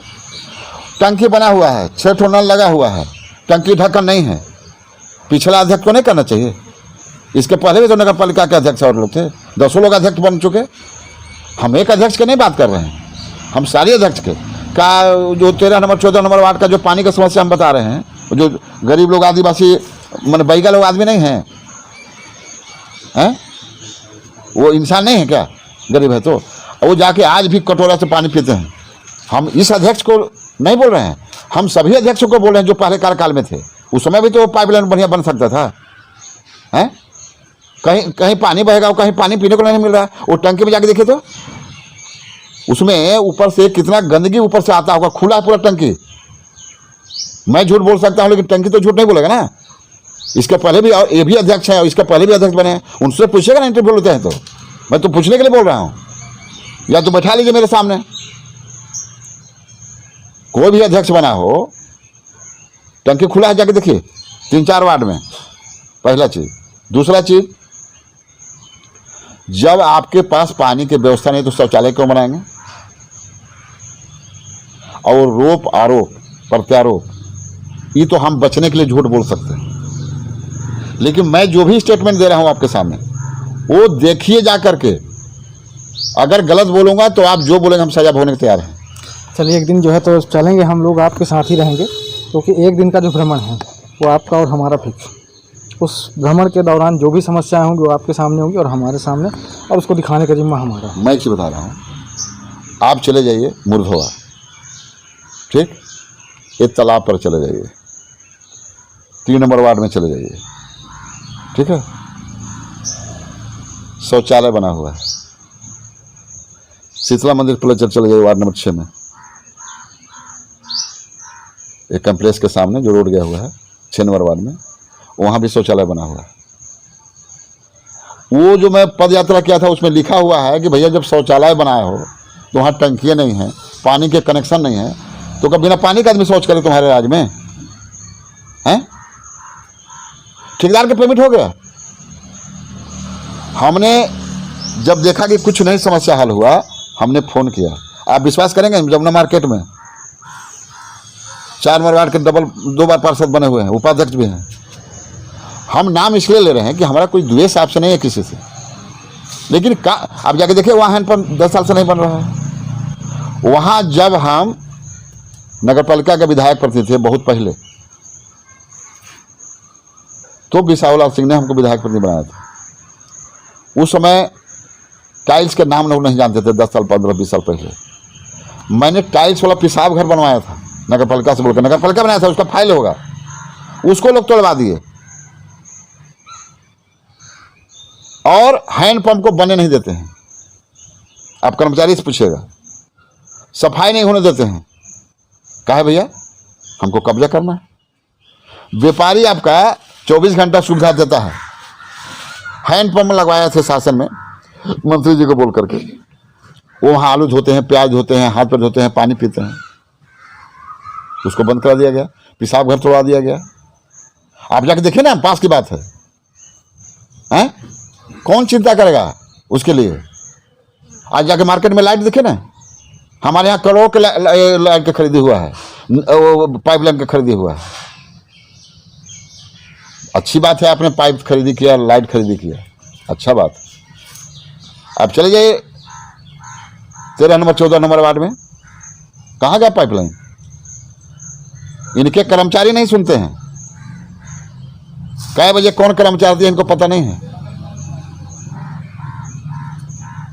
टंकी बना हुआ है, 6 ठो नल लगा हुआ है, टंकी ढक्कन नहीं है। पिछला अध्यक्ष को नहीं करना चाहिए? इसके पहले भी तो नगर पालिका के अध्यक्ष और लोग थे, 10 लोग अध्यक्ष बन चुके। हम एक अध्यक्ष के नहीं बात कर रहे हैं, हम सारे अध्यक्ष के। का जो 13 नंबर 14 नंबर वार्ड का जो पानी का समस्या हम बता रहे हैं, जो गरीब लोग आदिवासी मतलब बैगा लोग आदमी नहीं हैं, हैं वो इंसान नहीं है क्या, गरीब है तो वो जाके आज भी कटोरा से पानी पीते हैं। हम इस अध्यक्ष को नहीं बोल रहे हैं, हम सभी अध्यक्षों को बोल रहे हैं जो पहले कार्यकाल में थे। उस समय भी तो पाइपलाइन बढ़िया बन सकता था, हैं कहीं कहीं पानी बहेगा, कहीं पानी पीने को नहीं मिल रहा है। वो टंकी में जाके देखिए तो उसमें ऊपर से कितना गंदगी ऊपर से आता होगा, खुला पूरा टंकी। मैं झूठ बोल सकता हूँ लेकिन टंकी तो झूठ नहीं बोलेगा ना। इसके पहले भी और ये भी अध्यक्ष है और इसके पहले भी अध्यक्ष बने हैं, उनसे पूछेगा ना इंटरव्यू लेते हैं तो। मैं तो पूछने के लिए बोल रहा हूँ, या तो बैठा लीजिए मेरे सामने। कोई भी अध्यक्ष बना हो, टंकी खुला है जाके देखिए 3-4 वार्ड में। पहला चीज। दूसरा चीज, जब आपके पास पानी की व्यवस्था नहीं तो शौचालय क्यों बनाएंगे? और रोप आरोप प्रत्यारोप ये तो हम बचने के लिए झूठ बोल सकते हैं, लेकिन मैं जो भी स्टेटमेंट दे रहा हूं आपके सामने वो देखिए जा करके। अगर गलत बोलूंगा तो आप जो बोलेंगे हम सजा भोगने को तैयार हैं। चलिए एक दिन जो है तो चलेंगे हम लोग, आपके साथ ही रहेंगे, क्योंकि एक दिन का जो भ्रमण है वो आपका और हमारा फिक्स। उस भ्रमण के दौरान जो भी समस्याएं होंगी वो आपके सामने होंगी और हमारे सामने, और उसको दिखाने का जिम्मा हमारा। मैं एक चीज बता रहा हूँ, आप चले जाइए मुरधोवा, ठीक, एक तालाब पर चले जाइए, 3 नंबर वार्ड में चले जाइए, ठीक है, शौचालय बना हुआ है। शीतला मंदिर प्लेचर चले जाइए वार्ड नंबर 6 में, एक कम्प्लेक्स के सामने जो रोड गया हुआ है 6 नंबर वार्ड में, वहाँ भी शौचालय बना हुआ है। वो जो मैं पद यात्रा किया था उसमें लिखा हुआ है कि भैया जब शौचालय बनाए हो तो वहाँ टंकियाँ नहीं हैं, पानी के कनेक्शन नहीं है, तो कब बिना पानी का आदमी शौच करे तुम्हारे राज्य में? हैं? ठेकेदार का पेमेंट हो गया। हमने जब देखा कि कुछ नहीं समस्या हल हुआ, हमने फ़ोन किया। आप विश्वास करेंगे, जमुना मार्केट में 4 नंबर वार्ड के 2 बार पार्षद बने हुए हैं, उपाध्यक्ष भी हैं। हम नाम इसलिए ले रहे हैं कि हमारा कोई द्वेष आपसे नहीं है किसी से, लेकिन आप जाके देखिए वहाँ हैंडपंप 10 साल से नहीं बन रहा है। वहाँ जब हम नगर पालिका के विधायक प्रतिनिधि थे बहुत पहले, तो बिसाहुलाल सिंह ने हमको विधायक प्रतिनिधि बनाया था। उस समय टाइल्स के नाम लोग नहीं जानते थे। 10 साल 15-20 साल पहले मैंने टाइल्स वाला पेशाब घर बनवाया था नगर पालिका से बोलकर। नगर पालिका बनाया था, उसका फाइल होगा, उसको लोग तोड़वा दिए और हैंडपंप को बनने नहीं देते हैं। आप कर्मचारी से पूछिएगा, सफाई नहीं होने देते हैं। कहा भैया हमको कब्जा करना है। व्यापारी आपका 24 घंटा सुविधा देता है। हैंडपंप लगवाया थे शासन में, मंत्री जी को बोल करके। वो वहाँ आलू धोते हैं, प्याज धोते हैं, हाथ पर धोते हैं, पानी पीते हैं, उसको बंद करा दिया गया। पेशाब घर तोड़वा दिया गया। आप जाके देखिए ना, पास की बात है, हैं? कौन चिंता करेगा उसके लिए? आज जाके मार्केट में लाइट देखे ना, हमारे यहाँ करोड़ों के लाइट का खरीदी हुआ है, पाइपलाइन का खरीदी हुआ है। अच्छी बात है, आपने पाइप खरीदी किया, लाइट खरीदी किया, अच्छा बात। आप चले जाइए 13 नंबर 14 नंबर वार्ड में, कहाँ गया पाइपलाइन? इनके कर्मचारी नहीं सुनते हैं। कै बजे कौन कर्मचारी है इनको पता नहीं है,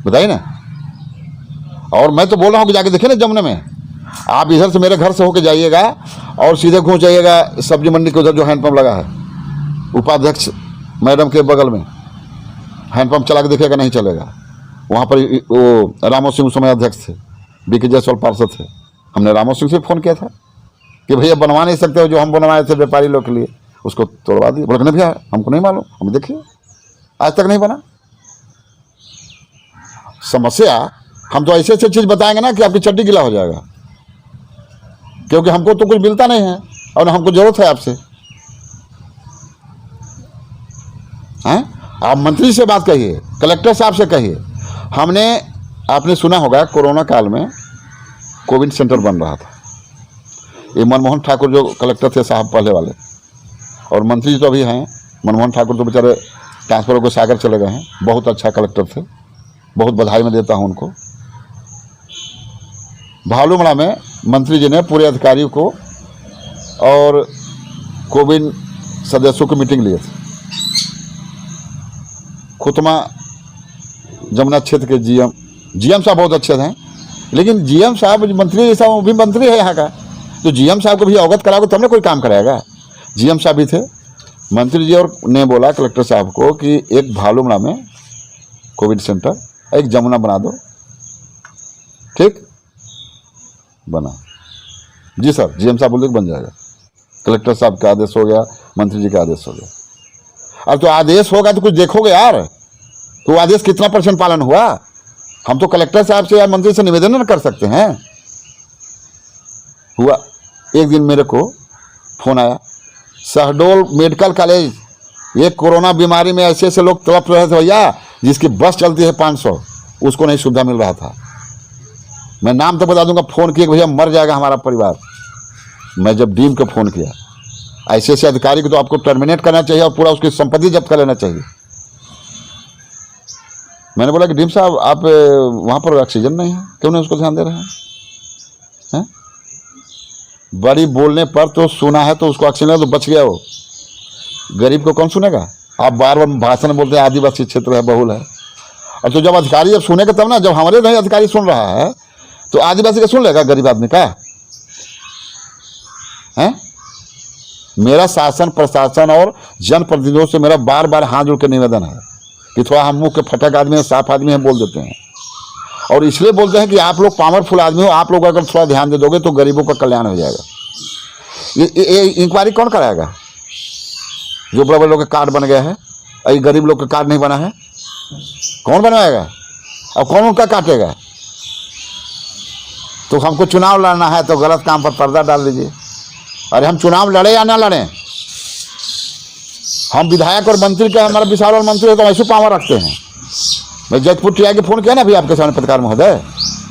बताइए ना। और मैं तो बोल रहा हूँ कि जाके देखिए ना जमुना में। आप इधर से मेरे घर से होके जाइएगा और सीधे घूम जाइएगा सब्जी मंडी के उधर जो हैंडपंप लगा है, उपाध्यक्ष मैडम के बगल में हैंडपंप चला के देखिएगा, नहीं चलेगा। वहाँ पर वो रामो सिंह उस समय अध्यक्ष थे, बीके जायसवाल पार्षद थे। हमने रामो सिंह से फ़ोन किया था कि भैया बनवा नहीं सकते हो जो हम बनवाए थे व्यापारी लोग के लिए, उसको तोड़वा दिए। बोले नहीं भैया हमको नहीं मालूम, हम देखिए आज तक नहीं बना। समस्या हम तो ऐसे ऐसे चीज़ बताएंगे ना कि आपकी चड्डी गीला हो जाएगा, क्योंकि हमको तो कुछ मिलता नहीं है और हमको जरूरत है आपसे। हैं? आप मंत्री से बात कहिए, कलेक्टर साहब से कहिए। आपने सुना होगा कोरोना काल में कोविड सेंटर बन रहा था। ये मनमोहन ठाकुर जो कलेक्टर थे साहब पहले वाले, और मंत्री तो अभी हैं, मनमोहन ठाकुर तो बेचारे ट्रांसफर होकर सागर चले गए हैं। बहुत अच्छा कलेक्टर थे, बहुत बधाई मैं देता हूं उनको। भालूमड़ा में मंत्री जी ने पूरे अधिकारियों को और कोविन सदस्यों की मीटिंग लिए थे। खुतमा जमुना क्षेत्र के जीएम साहब बहुत अच्छे हैं, लेकिन जीएम साहब मंत्री साहब वो भी मंत्री है यहाँ का, तो जीएम साहब को भी अवगत कराओगे तब ना कोई काम कराएगा। जीएम साहब भी थे, मंत्री जी और ने बोला कलेक्टर साहब को कि एक भालूमड़ा में कोविड सेंटर, एक जमुना बना दो। ठीक बना, जी सर। जीएम साहब बोलते बन जाएगा। कलेक्टर साहब का आदेश हो गया, मंत्री जी का आदेश हो गया। अब तो आदेश होगा तो कुछ देखोगे यार, तो आदेश कितना % पालन हुआ। हम तो कलेक्टर साहब से या मंत्री से निवेदन न कर सकते हैं। हुआ एक दिन मेरे को फोन आया, शहडोल मेडिकल कॉलेज, ये कोरोना बीमारी में ऐसे ऐसे लोग तड़प रहे थे भैया, जिसकी बस चलती है 500, उसको नहीं सुविधा मिल रहा था। मैं नाम तो बता दूंगा, फोन किए भैया मर जाएगा हमारा परिवार। मैं जब डीम को फोन किया, ऐसे ऐसे अधिकारी को तो आपको टर्मिनेट करना चाहिए और पूरा उसकी संपत्ति जब्त कर लेना चाहिए। मैंने बोला कि डीम साहब आप वहाँ पर ऑक्सीजन नहीं है, क्यों नहीं उसको ध्यान दे रहे हैं? बड़ी बोलने पर तो सुना है तो उसको ऑक्सीजन तो बच गया। वो गरीब को कौन सुनेगा? आप बार बार भाषण में बोलते हैं आदिवासी क्षेत्र है, बहुल है, और तो जब अधिकारी जब सुनेगा तब ना, जब हमारे नहीं अधिकारी सुन रहा है तो आदिवासी का सुन लेगा, गरीब आदमी का है। मेरा शासन प्रशासन और जनप्रतिनिधियों से मेरा बार बार हाथ जोड़ के निवेदन है कि थोड़ा हम मुंह के फटक आदमी हैं, साफ आदमी हैं, बोल देते हैं। और इसलिए बोलते हैं कि आप लोग पावरफुल आदमी हो, आप लोग अगर थोड़ा ध्यान दे दोगे तो गरीबों का कल्याण हो जाएगा। ये इंक्वायरी कौन कराएगा? जो बड़े बड़े लोग के कार्ड बन गए हैं, ये गरीब लोग का कार्ड नहीं बना है, कौन बनवाएगा? और कौन उनका काटेगा? तो हमको चुनाव लड़ना है तो गलत काम पर पर्दा डाल दीजिए। अरे हम चुनाव लड़े या ना लड़े, हम विधायक और मंत्री का, हमारा विशाल और मंत्री है तो ऐसे पावर रखते हैं। मैं जैतपुर टीआई के फोन किया ना अभी आपके सामने पत्रकार महोदय,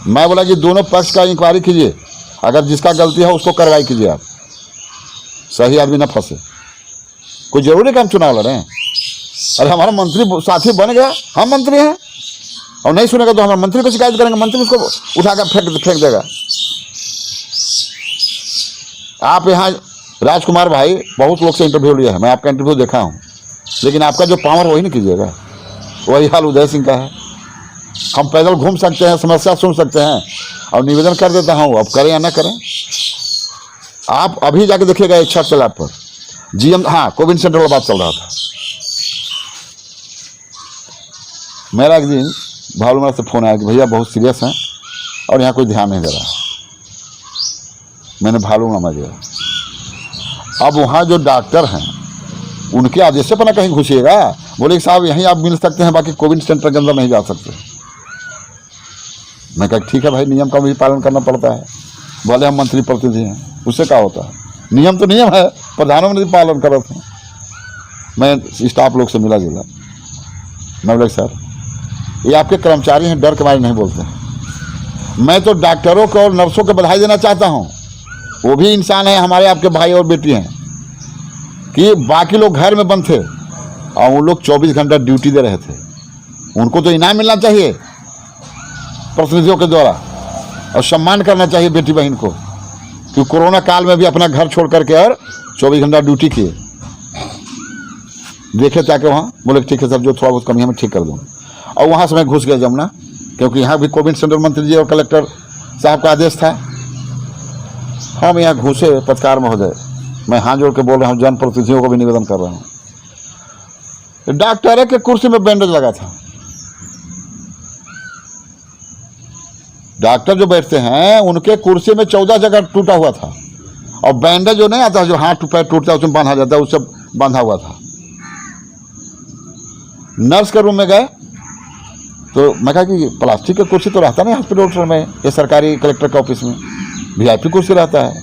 मैं बोला कि दोनों पक्ष का इंक्वायरी कीजिए, अगर जिसका गलती है उसको कार्रवाई कीजिए, आप सही आदमी ना फंसे। कोई जरूरी है कि हम चुनाव लड़ें? अरे हमारा मंत्री साथी बन गया, हम मंत्री हैं, और नहीं सुनेगा तो हमारे मंत्री को शिकायत करेंगे, मंत्री उसको उठाकर फेंक देगा। आप यहाँ राजकुमार भाई बहुत लोग से इंटरव्यू लिया है, मैं आपका इंटरव्यू देखा हूँ, लेकिन आपका जो पावर वही नहीं कीजिएगा। वही हाल उदय सिंह का है। हम पैदल घूम सकते हैं, समस्या सुन सकते हैं, और निवेदन कर देता हूँ, अब करें या ना करें। आप अभी जाके देखिएगा इच्छा चला पर जीएम, हाँ कोविड सेंटर वाला बात चल रहा था। मेरा एक दिन भालूमड़ा से फोन आया कि भैया बहुत सीरियस हैं और यहाँ कोई ध्यान नहीं दे रहा। मैंने भालूमड़ा में गया, अब वहाँ जो डॉक्टर हैं उनके आदेश से पता कहीं घुसिएगा। बोले साहब यहीं आप मिल सकते हैं, बाकी कोविड सेंटर के अंदर नहीं जा सकते। मैं कहा ठीक है भाई, नियम का भी पालन करना पड़ता है। बोले हम मंत्री प्रतिनिधि हैं, उससे क्या होता है, नियम तो नियम है, प्रधानमंत्री पालन कर रहे थे। मैं स्टाफ लोग से मिला जुला, मैं बोला सर ये आपके कर्मचारी हैं, डर के मारे नहीं बोलते हैं। मैं तो डॉक्टरों को और नर्सों को बधाई देना चाहता हूँ, वो भी इंसान है, हमारे आपके भाई और बेटी हैं, कि बाकी लोग घर में बंद थे और वो लोग 24 घंटा ड्यूटी दे रहे थे। उनको तो इनाम मिलना चाहिए प्रतिनिधियों के द्वारा, और सम्मान करना चाहिए बेटी बहन को, कि कोरोना काल में भी अपना घर छोड़ करके और 24 घंटा ड्यूटी किए। देखे ताकि वहाँ बोले ठीक है सर, जो थोड़ा बहुत कमी है मैं ठीक कर दूँ। और वहाँ से मैं घुस गया जमुना, क्योंकि यहाँ भी कोविड सेंटर मंत्री जी और कलेक्टर साहब का आदेश था। हम यहाँ घुसे, पत्रकार महोदय मैं हाथ जोड़ के बोल रहा हूँ, जनप्रतिनिधियों को भी निवेदन कर रहा हूँ। डॉक्टर के कुर्सी में बैंडेज लगा था। डॉक्टर जो बैठते हैं उनके कुर्सी में 14 जगह टूटा हुआ था, और बैंडेज जो नहीं आता जो हाथ पैर टूटता है उसमें बांधा जाता है, उससे बांधा हुआ था। नर्स के रूम में गए तो मैं कहा कि प्लास्टिक की कुर्सी तो रहता नहीं हॉस्पिटल में, या सरकारी कलेक्टर के ऑफिस में वीआईपी कुर्सी रहता है।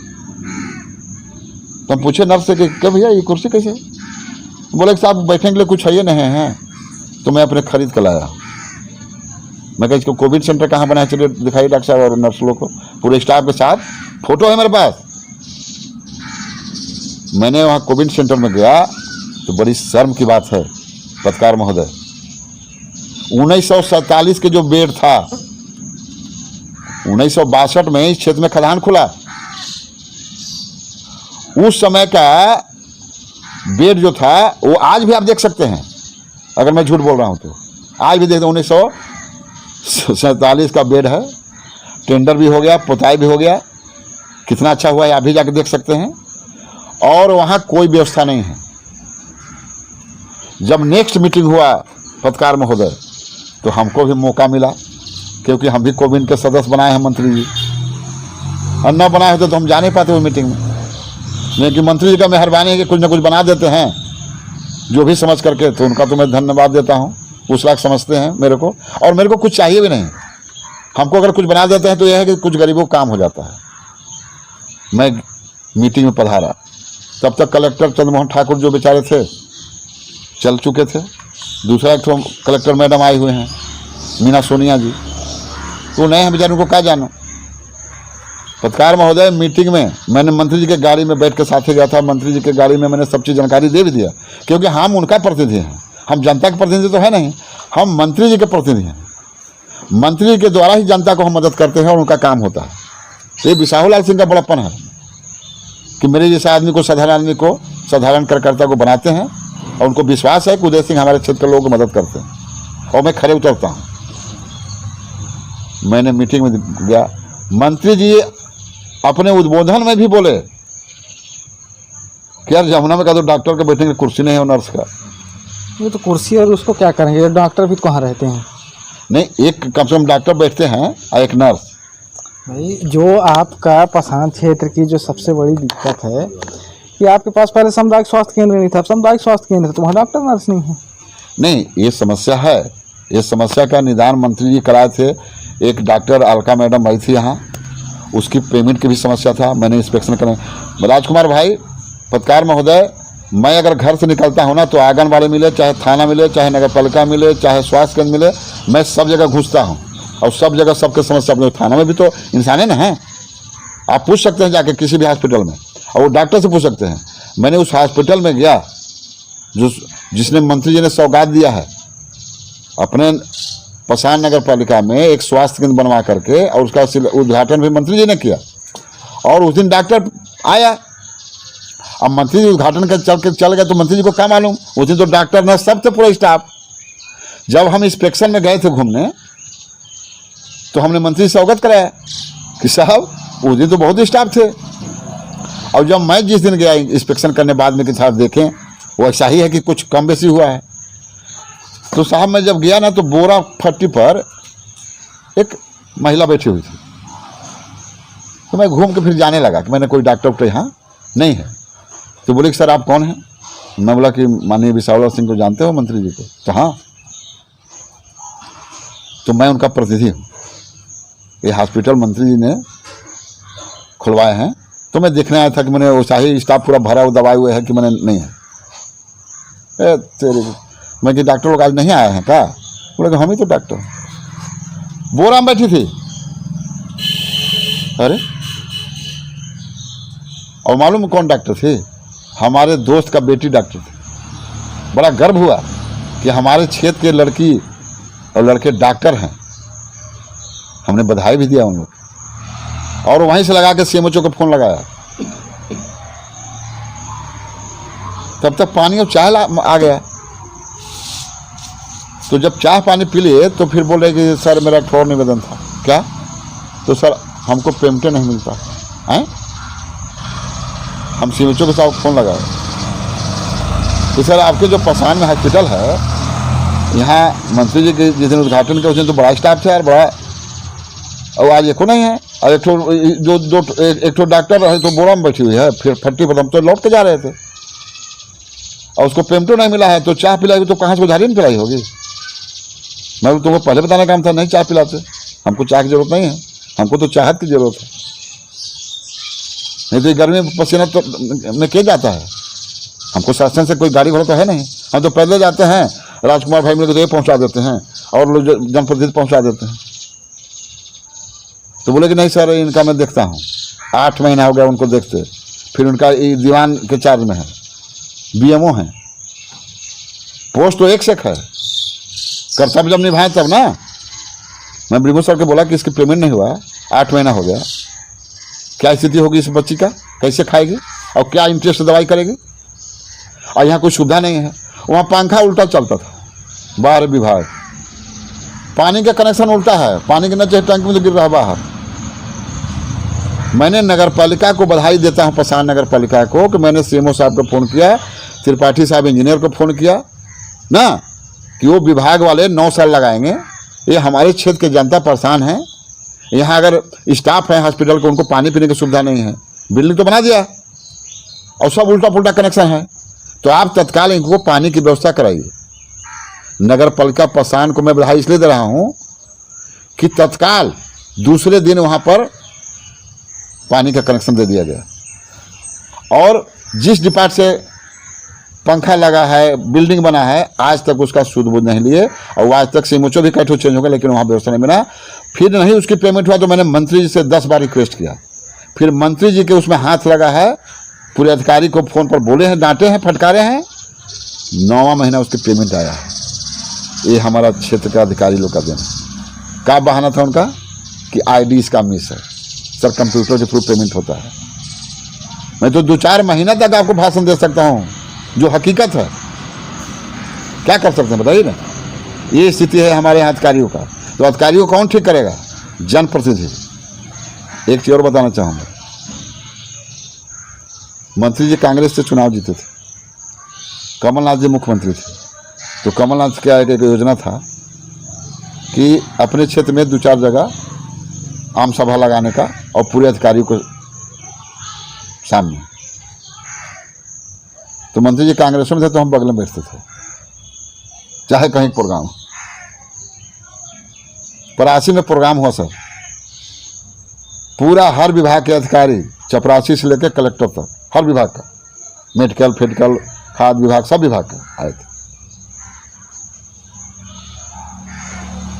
तो हम पूछे नर्स से कि क्या भैया ये कुर्सी कैसे? बोले साहब बैठने के लिए कुछ है नहीं है, तो मैं अपने खरीद कर लाया। मैं कहा इसको कोविड सेंटर कहाँ बनाया, चलिए दिखाइए डॉक्टर साहब और नर्स लोग को, पूरे स्टाफ के साथ फोटो है मेरे पास। मैंने वहाँ कोविड सेंटर में गया तो बड़ी शर्म की बात है पत्रकार महोदय, 1947 के जो बेड था, 1962 में इस क्षेत्र में खदान खुला, उस समय का बेड जो था वो आज भी आप देख सकते हैं, अगर मैं झूठ बोल रहा हूँ तो आज भी देखते 1947 का बेड है, टेंडर भी हो गया, पुताई भी हो गया, कितना अच्छा हुआ है, आप भी जाकर देख सकते हैं। और वहाँ कोई व्यवस्था नहीं है। जब नेक्स्ट मीटिंग हुआ पत्रकार महोदय तो हमको भी मौका मिला, क्योंकि हम भी कोविन के सदस्य बनाए हैं मंत्री जी, और न बनाए होते तो हम जा नहीं पाते वो मीटिंग में। लेकिन मंत्री जी का मेहरबानी है कि कुछ ना कुछ बना देते हैं जो भी समझ करके, तो उनका तो मैं धन्यवाद देता हूँ। उस लायक समझते हैं मेरे को, और मेरे को कुछ चाहिए भी नहीं। हमको अगर कुछ बना देते हैं तो यह है कि कुछ गरीबों का काम हो जाता है। मैं मीटिंग में पधारा, तब तक कलेक्टर चंद्रमोहन ठाकुर जो बेचारे थे चल चुके थे, दूसरा एक तो कलेक्टर मैडम आए हुए हैं मीना सोनिया जी, तो नहीं हम बेचारे उनको क्या जानो। पत्रकार महोदय मीटिंग में मैंने मंत्री जी के गाड़ी में बैठ के साथ ही गया था, मंत्री जी के गाड़ी में मैंने सब चीज़ जानकारी दे भी दिया, क्योंकि हम उनका प्रतिनिधि हैं, हम जनता के प्रतिनिधि तो है नहीं, हम मंत्री जी के प्रतिनिधि हैं। मंत्री जी के द्वारा ही जनता को हम मदद करते हैं और उनका काम होता है। ये बिसाहू लाल सिंह का बड़प्पन है कि मेरे जैसे आदमी को, साधारण आदमी को, साधारण कार्यकर्ता को बनाते हैं, और उनको विश्वास है कि उदय सिंह हमारे क्षेत्र के लोगों को मदद करते हैं, और मैं खड़े उतरता हूँ। मैंने मीटिंग में गया, मंत्री जी अपने उद्बोधन में भी बोले कि यार जमुना में का तो डॉक्टर के बैठने की कुर्सी नहीं है, नर्स का। ये तो कुर्सी और उसको क्या करेंगे, डॉक्टर भी तो कहाँ रहते हैं। नहीं, एक कम से कम डॉक्टर बैठते हैं और एक नर्स। भाई जो आपका पसान क्षेत्र की जो सबसे बड़ी दिक्कत है कि आपके पास पहले सामुदायिक स्वास्थ्य केंद्र नहीं था, सामुदायिक स्वास्थ्य केंद्र है तो वहाँ डॉक्टर नर्स नहीं है। नहीं, ये समस्या है। ये समस्या का निदान मंत्री जी कराए थे। एक डॉक्टर अलका मैडम आई थी यहाँ, उसकी पेमेंट की भी समस्या था, मैंने इंस्पेक्शन करें। राजकुमार भाई, पत्रकार महोदय, मैं अगर घर से निकलता हूँ ना तो आंगनबाड़ी मिले, चाहे थाना मिले, चाहे नगर पालिका मिले, चाहे स्वास्थ्य केंद्र मिले, मैं सब जगह घुसता हूँ और सब जगह सबके समस्या अपने। थाना में भी तो इंसान है ना, है, आप पूछ सकते हैं जाके किसी भी हॉस्पिटल में, और वो डॉक्टर से पूछ सकते हैं। मैंने उस हॉस्पिटल में गया जिसने मंत्री जी ने सौगात दिया है अपने पसान नगर पालिका में एक स्वास्थ्य केंद्र बनवा करके, और उसका उद्घाटन भी मंत्री जी ने किया। और उस दिन डॉक्टर आया, अब मंत्री जी उद्घाटन कर चल गए तो मंत्री जी को क्या मालूम, उस दिन तो डॉक्टर ने सब थे, पूरा स्टाफ। जब हम इंस्पेक्शन में गए थे घूमने तो हमने मंत्री से अवगत कराया कि साहब उस दिन तो बहुत स्टाफ थे। और जब मैं जिस दिन गया इंस्पेक्शन करने बाद में कि साहब देखें वो ऐसा ही है कि कुछ कम बेसी हुआ है, तो साहब मैं जब गया ना तो बोरा फट्टी पर एक महिला बैठी हुई थी। तो मैं घूम के फिर जाने लगा कि मैंने कोई डॉक्टर यहाँ नहीं है। तो बोले कि सर आप कौन हैं। मैं बोला कि माननीय बिसाहू लाल सिंह को जानते हो, मंत्री जी को। तो हाँ, तो मैं उनका प्रतिनिधि हूँ। ये हॉस्पिटल मंत्री जी ने खुलवाए हैं, तो मैं देखने आया था कि मैंने वो शाही स्टाफ पूरा भरा हुआ दबाए हुए है कि मैंने नहीं है। तेरे मैं कि डॉक्टर लोग आज नहीं आए हैं क्या। बोले कि हम ही तो डॉक्टर। बोरा में बैठी थी। अरे, और मालूम कौन डॉक्टर थी, हमारे दोस्त का बेटी डॉक्टर थी। बड़ा गर्व हुआ कि हमारे क्षेत्र के लड़की और लड़के डॉक्टर हैं। हमने बधाई भी दिया उन लोग, और वहीं से लगा के सीएमएचओ को फोन लगाया। तब तक पानी और चाय आ गया। तो जब चाय पानी पी लिए तो फिर बोले कि सर मेरा एक और निवेदन था। क्या। तो सर हमको पेमेंट नहीं मिलता है। हम सीएमएचओ के साथ फोन लगाए कि सर आपके जो पसान में हॉस्पिटल है, यहाँ मंत्री जी के जिस दिन उद्घाटन के उस दिन तो बड़ा स्टाफ था यार, बड़ा, और आज एको नहीं है। और एक तो डॉक्टर है तो बोरा में बैठी हुई है, फिर फट्टी पर हम तो लौट के जा रहे थे, और उसको पेमेंटो नहीं मिला है। तो चाय पिलाई तो कहाँ से उधारी नहीं पिलाई होगी। मैं तुमको पहले बताने का काम था, नहीं चाय पिलाते, हमको चाय की जरूरत नहीं है, हमको तो चाहत की जरूरत है। नहीं तो गर्मी में पसीना तो में क्या जाता है। हमको शासन से कोई गाड़ी घोड़ा तो है नहीं, हम तो पैदल जाते हैं। राजकुमार भाई मेरे को तो ये पहुँचा देते हैं और लोग जनप्रतिनिधि पहुँचा देते हैं। तो बोले कि नहीं सर इनका मैं देखता हूँ। 8 महीना हो गया उनको देखते। फिर उनका दीवान के चार्ज में है, बीएमओ हैं, पोस्ट तो एक से है। कर्तव्य जब निभाए तब ना। मैं ब्रिमो सर को बोला कि इसकी पेमेंट नहीं हुआ, 8 महीना हो गया, क्या स्थिति होगी इस बच्ची का, कैसे खाएगी। और क्या इंटरेस्ट से दवाई करेगी। और यहाँ कोई सुविधा नहीं है। वहाँ पंखा उल्टा चलता था, 12 विभाग, पानी का कनेक्शन उल्टा है, पानी के नीचे टंकी में गिर रहा बाहर। मैंने नगर पालिका को बधाई देता हूँ, पसान नगर पालिका को, कि मैंने सीएमओ साहब को फ़ोन किया, त्रिपाठी साहब इंजीनियर को फ़ोन किया ना, कि वो विभाग वाले 9 साल लगाएंगे। ये हमारे क्षेत्र के जनता परेशान है। यहाँ अगर स्टाफ है हॉस्पिटल को, उनको पानी पीने की सुविधा नहीं है, बिल्डिंग तो बना दिया और सब उल्टा पुल्टा कनेक्शन है। तो आप तत्काल इनको पानी की व्यवस्था कराइए। नगर पालिका पसान को मैं बधाई इसलिए दे रहा हूँ कि तत्काल दूसरे दिन वहाँ पर पानी का कनेक्शन दे दिया गया। और जिस डिपार्ट से पंखा लगा है, बिल्डिंग बना है, आज तक उसका सूद बूद नहीं लिए, और आज तक सीमोचो भी कई ठो चेंज हो गया, लेकिन वहाँ व्यवस्था नहीं बना। फिर नहीं उसकी पेमेंट हुआ तो मैंने मंत्री जी से 10 बार रिक्वेस्ट किया। फिर मंत्री जी के उसमें हाथ लगा है, पूरे अधिकारी को फ़ोन पर बोले हैं, डांटे हैं, फटकारे हैं। 9वां महीना उसकी पेमेंट आया है। ये हमारा क्षेत्र का अधिकारी लोग का देना। क्या बहाना था उनका कि आईडी इसका मिस है, सर कंप्यूटर के थ्रू पेमेंट होता है। मैं तो 2-4 महीना तक आपको भाषण दे सकता हूँ, जो हकीकत है। क्या कर सकते हैं बताइए ना। ये स्थिति है हमारे यहाँ अधिकारियों का। तो अधिकारियों को कौन ठीक करेगा? जनप्रतिनिधि। एक चीज़ और बताना चाहूँगा, मंत्री जी कांग्रेस से चुनाव जीते थे, कमलनाथ जी मुख्यमंत्री थे। तो कमलनाथ का एक योजना था कि अपने क्षेत्र में 2-4 जगह आम सभा लगाने का, और पूरे अधिकारियों को सामने। तो मंत्री जी कांग्रेस में थे, तो हम बगल में बैठते थे, चाहे कहीं प्रोग्राम। परासी में प्रोग्राम हुआ सर, पूरा हर विभाग के अधिकारी, चपरासी से लेकर कलेक्टर तक, हर विभाग का, मेडिकल, फिजिकल, खाद्य विभाग, सब विभाग का आए थे।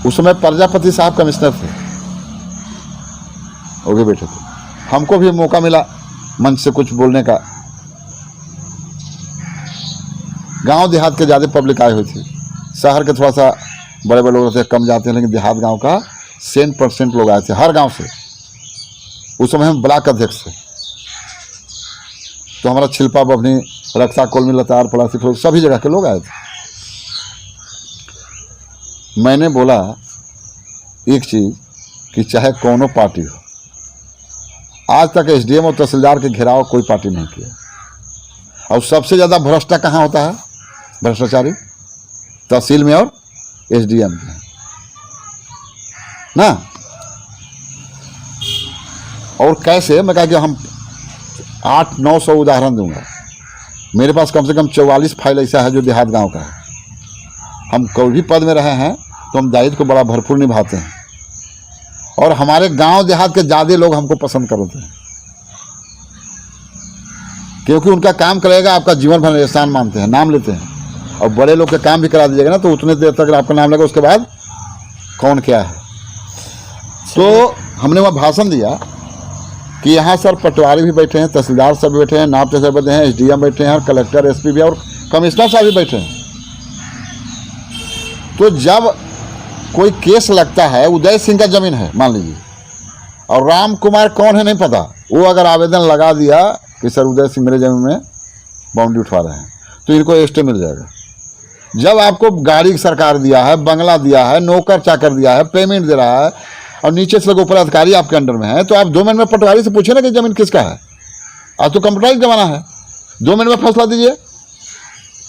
उस समय प्रजापति साहब कमिश्नर थे, वो भी बैठे थे। हमको भी मौका मिला मंच से कुछ बोलने का। गांव देहात के ज़्यादा पब्लिक आई हुई थी, शहर के थोड़ा सा बड़े बड़े लोग रहते हैं, कम जाते हैं, लेकिन देहात गांव का 100% लोग आए थे, हर गांव से। उस समय हम ब्लॉक अध्यक्ष थे, तो हमारा छिलपा, बभनी, रक्षा, कोलमी, लतार, पलासी, सभी जगह के लोग आए थे। मैंने बोला एक चीज़ कि चाहे कौनो पार्टी हो, आज तक एसडीएम और तहसीलदार के घेराव कोई पार्टी नहीं किया। और सबसे ज़्यादा भ्रष्टा कहाँ होता है? भ्रष्टाचारी तहसील में और एसडीएम में ना। और कैसे, मैं कहा कि हम 800-900 उदाहरण दूंगा। मेरे पास कम से कम 44 फाइल ऐसा है जो देहात गांव का है। हम कोई भी पद में रहे हैं तो हम दायित्व को बड़ा भरपूर निभाते हैं, और हमारे गांव देहात के ज़्यादा लोग हमको पसंद करते हैं, क्योंकि उनका काम करेगा, आपका जीवन भर एहसान मानते हैं, नाम लेते हैं। और बड़े लोग के काम भी करा दीजिएगा ना, तो उतने देर तक आपका नाम लगा, उसके बाद कौन क्या है। तो हमने वहाँ भाषण दिया कि यहाँ सर पटवारी भी बैठे हैं, तहसीलदार साहब भी बैठे हैं, नायब तहसीलदार बैठे हैं, एसडीएम बैठे हैं, और कलेक्टर, एसपी भी, और कमिश्नर साहब भी बैठे हैं। तो जब कोई केस लगता है, उदय सिंह का ज़मीन है मान लीजिए, और राम कुमार कौन है नहीं पता, वो अगर आवेदन लगा दिया कि सर उदय सिंह मेरे ज़मीन में बाउंड्री उठवा रहे हैं, तो इनको स्टे मिल जाएगा। जब आपको गाड़ी सरकार दिया है, बंगला दिया है, नौकर चाकर दिया है, पेमेंट दे रहा है, और नीचे से ऊपर अधिकारी आपके अंडर में है, तो आप 2 मिनट में पटवारी से पूछे ना कि ज़मीन किसका है। आज तो कंप्यूटराइज जमाना है, 2 मिनट में फैसला दीजिए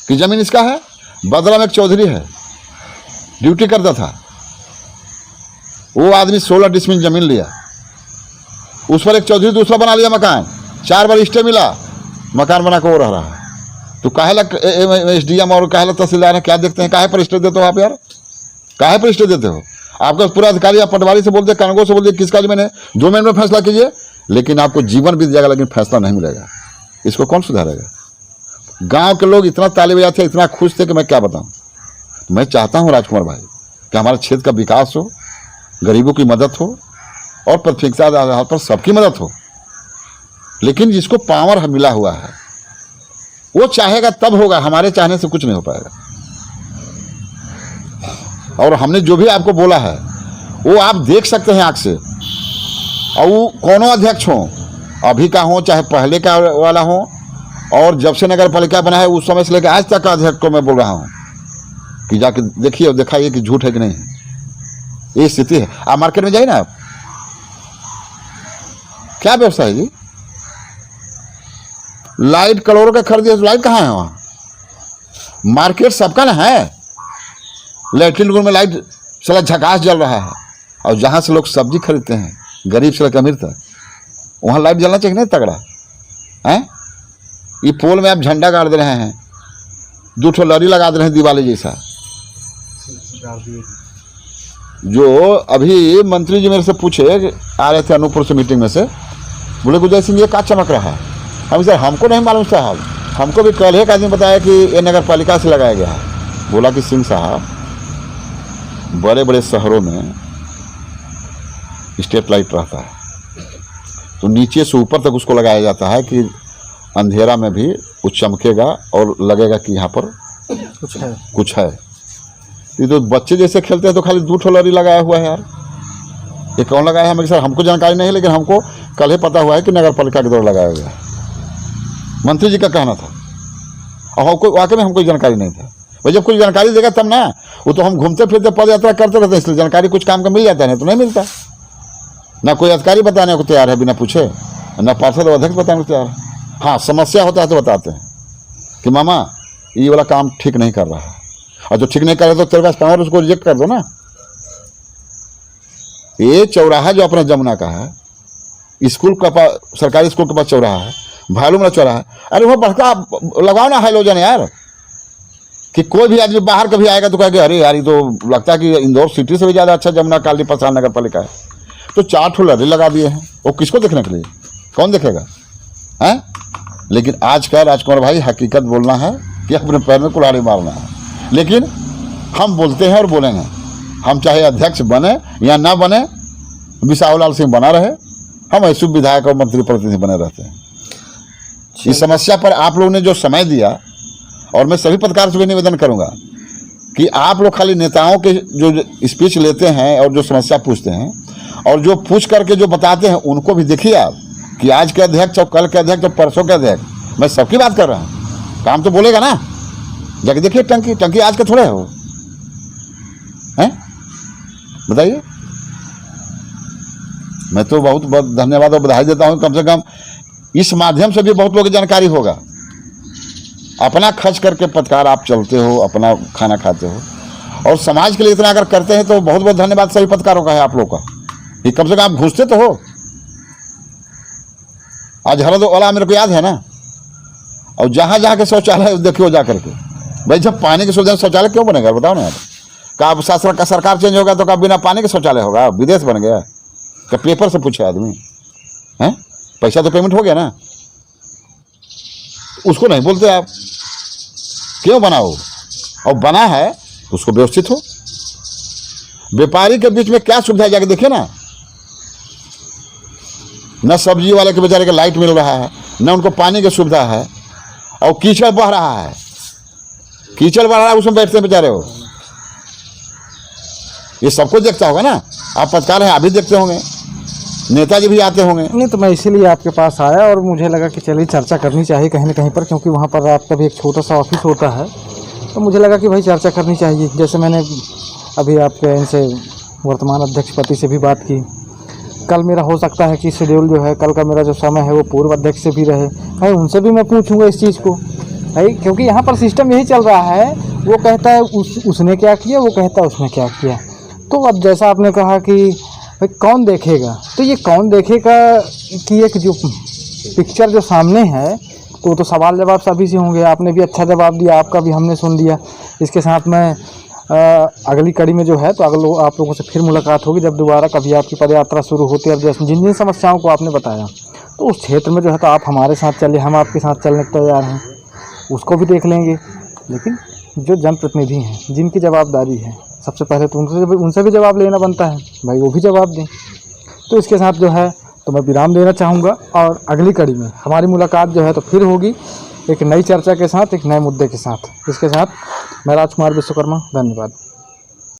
कि ज़मीन इसका है। बदला में एक चौधरी है, ड्यूटी करता था, वो आदमी 16 डिसमिल ज़मीन लिया, उस पर एक चौधरी दूसरा बना लिया मकान, 4 बार स्टे मिला, मकान बना के वो रह रहा है। तो काहे लग एसडीएम और काहे लग तहसीलदार है, क्या देखते हैं, काहे पर स्टे देते हो आप यार, काहे पर स्टे देते हो? आपका पूरा अधिकारी आप पटवारी से बोलते, कानूनगो से बोलते किसका ज़मीन है, 2 मिनट में फैसला कीजिए, लेकिन आपको जीवन बीत जाएगा, लेकिन फैसला नहीं मिलेगा। इसको कौन सुधारेगा? गाँव के लोग इतना ताली बजाते थे, इतना खुश थे कि मैं क्या बताऊँ। तो मैं चाहता हूँ राजकुमार भाई कि हमारे क्षेत्र का विकास हो, गरीबों की मदद हो, और प्राथमिकता के आधार पर सबकी मदद हो। लेकिन जिसको पावर मिला हुआ है वो चाहेगा तब होगा, हमारे चाहने से कुछ नहीं हो पाएगा। और हमने जो भी आपको बोला है वो आप देख सकते हैं आँख से। और वो कौनों अध्यक्ष हो, अभी का हो चाहे पहले का वाला हो, और जब से नगर पालिका बना है उस समय से लेकर आज तक अध्यक्ष को मैं बोल रहा हूँ कि जाके देखिए और दिखाइए कि झूठ है कि नहीं है। ये स्थिति है। आप मार्केट में जाइए ना, आप क्या व्यवस्था है जी? लाइट करोड़ों का खरीदिए, लाइट कहाँ है वहाँ? मार्केट सबका ना है। लैट्रिन रूम में लाइट साला झकास जल रहा है, और जहाँ से लोग सब्जी खरीदते हैं गरीब से लेकर अमीर तक, वहाँ लाइट जलना चाहिए नहीं तगड़ा है। ये पोल में आप झंडा गाड़ दे रहे हैं, 2 ठो लड़ी लगा दे रहे हैं दिवाली जैसा। जो अभी मंत्री जी मेरे से पूछे, आ रहे थे अनूपपुर से मीटिंग में से, बोले गुजर सिंह ये क्या चमक रहा है? हम सर हमको नहीं मालूम साहब, हमको भी कल एक आदमी बताया कि ये नगर पालिका से लगाया गया है। बोला कि सिंह साहब बड़े बड़े शहरों में स्ट्रीट लाइट रहता है, तो नीचे से ऊपर तक उसको लगाया जाता है कि अंधेरा में भी वो चमकेगा और लगेगा कि यहाँ पर कुछ है। ये तो बच्चे जैसे खेलते हैं तो खाली 2 ठो लड़ी लगाया हुआ है यार। ये कौन लगाया है? सर हमको जानकारी नहीं है, लेकिन हमको कल ही पता हुआ है कि नगर पालिका के द्वारा लगाया गया है। मंत्री जी का कहना था, और हमको वाकई में हमको जानकारी नहीं था। भाई जब कोई जानकारी देगा तब ना, वो तो हम घूमते फिरते पद यात्रा करते रहते हैं, इसलिए जानकारी कुछ काम का मिल जाता है, नहीं तो नहीं मिलता। ना कोई अधिकारी बताने को तैयार है बिना पूछे, ना पार्षद अध्यक्ष बताने को तैयार है। हाँ, समस्या होता है तो बताते हैं कि मामा ये वाला काम ठीक नहीं कर रहा है, और जो ठीक नहीं कर रहा तो तेरे पास पावर उसको रिजेक्ट कर दो ना। ये चौराहा जो अपने जमुना का है, स्कूल का सरकारी स्कूल के पास चौराहा है, भालू में चौराहा, अरे वो बढ़ता लगाओ ना हाइलोजन यार, कि कोई भी आदमी बाहर कभी आएगा तो कहेगा अरे यार ये तो लगता है कि इंदौर सिटी से भी ज़्यादा अच्छा जमुना काली पसार नगर पालिका है। तो 4 ठो लड़ी लगा दिए हैं, वो किसको देखने के लिए? कौन देखेगा हैं? लेकिन आज का राजकुमार भाई हकीकत बोलना है कि अपने पैर में कुल्हाड़ी मारना है। लेकिन हम बोलते हैं और बोलेंगे, हम चाहे अध्यक्ष बने या ना बने, बिसाहू लाल सिंह बना रहे, हम ऐसे विधायक और मंत्री प्रतिनिधि बने रहते हैं। इस समस्या पर आप लोगों ने जो समय दिया, और मैं सभी पत्रकार से भी निवेदन करूंगा कि आप लोग खाली नेताओं के जो स्पीच लेते हैं और जो समस्या पूछते हैं, और जो पूछ करके जो बताते हैं उनको भी देखिए आप, कि आज के अध्यक्ष और कल के अध्यक्ष और परसों के अध्यक्ष, मैं सबकी बात कर रहा हूँ। काम तो बोलेगा ना, जाके देखिए टंकी आज के थोड़े हो हैं, बताइए। मैं तो बहुत बहुत धन्यवाद और बधाई देता हूँ, कम से कम इस माध्यम से भी बहुत लोगों की जानकारी होगा। अपना खर्च करके पत्रकार आप चलते हो, अपना खाना खाते हो, और समाज के लिए इतना अगर करते हैं तो बहुत बहुत धन्यवाद सभी पत्रकारों का है, आप लोग का। ये कम से कम आप घुसते तो हो। आज हरदो वाला मेरे को याद है ना, और जहाँ जहाँ के शौचालय देखिए जा करके, भाई जब पानी की सुविधा शौचालय क्यों बनेगा बताओ ना यार? का सरकार चेंज होगा तो का बिना पानी के शौचालय होगा? विदेश बन गया क्या? पेपर से पूछे आदमी हैं? पैसा तो पेमेंट हो गया ना, उसको नहीं बोलते आप। क्यों बनाओ? और बना है तो उसको व्यवस्थित हो। व्यापारी के बीच में क्या सुविधा जाके देखिए ना, न सब्जी वाले के बेचारे के लाइट मिल रहा है, न उनको पानी की सुविधा है, और कीचड़ बह रहा है, उसमें बैठते हैं बेचारे हो। ये सबको देखता होगा ना, आप पत्रकार हैं, आप भी देखते होंगे, नेताजी भी आते होंगे। नहीं तो मैं इसीलिए आपके पास आया, और मुझे लगा कि चलिए चर्चा करनी चाहिए कहीं ना कहीं पर, क्योंकि वहाँ पर आपका भी एक छोटा सा ऑफिस होता है, तो मुझे लगा कि भाई चर्चा करनी चाहिए। जैसे मैंने अभी आपके इनसे वर्तमान अध्यक्ष पति से भी बात की, कल मेरा हो सकता है कि शेड्यूल जो है, कल का मेरा जो समय है वो पूर्व अध्यक्ष से भी रहे, भाई उनसे भी मैं पूछूंगा इस चीज़ को भाई, क्योंकि यहाँ पर सिस्टम यही चल रहा है, वो कहता है उसने क्या किया, वो कहता है उसने क्या किया। तो अब जैसा आपने कहा कि भाई कौन देखेगा, तो ये कौन देखेगा कि एक जो पिक्चर जो सामने है, तो सवाल जवाब सभी से होंगे। आपने भी अच्छा जवाब दिया, आपका भी हमने सुन लिया। इसके साथ में अगली कड़ी में जो है तो आप लोगों से फिर मुलाकात होगी, जब दोबारा कभी आपकी पदयात्रा शुरू होती है। अब जैसे जिन जिन समस्याओं को आपने बताया, तो उस क्षेत्र में जो है तो आप हमारे साथ चलिए, हम आपके साथ चलने को तैयार हैं, उसको भी देख लेंगे। लेकिन जो जनप्रतिनिधि हैं, जिनकी जवाबदारी है, सबसे पहले तो उनसे भी जवाब लेना बनता है, भाई वो भी जवाब दें। तो इसके साथ जो है तो मैं विराम देना चाहूँगा, और अगली कड़ी में हमारी मुलाकात जो है तो फिर होगी एक नई चर्चा के साथ, एक नए मुद्दे के साथ। इसके साथ मैं राजकुमार विश्वकर्मा, धन्यवाद।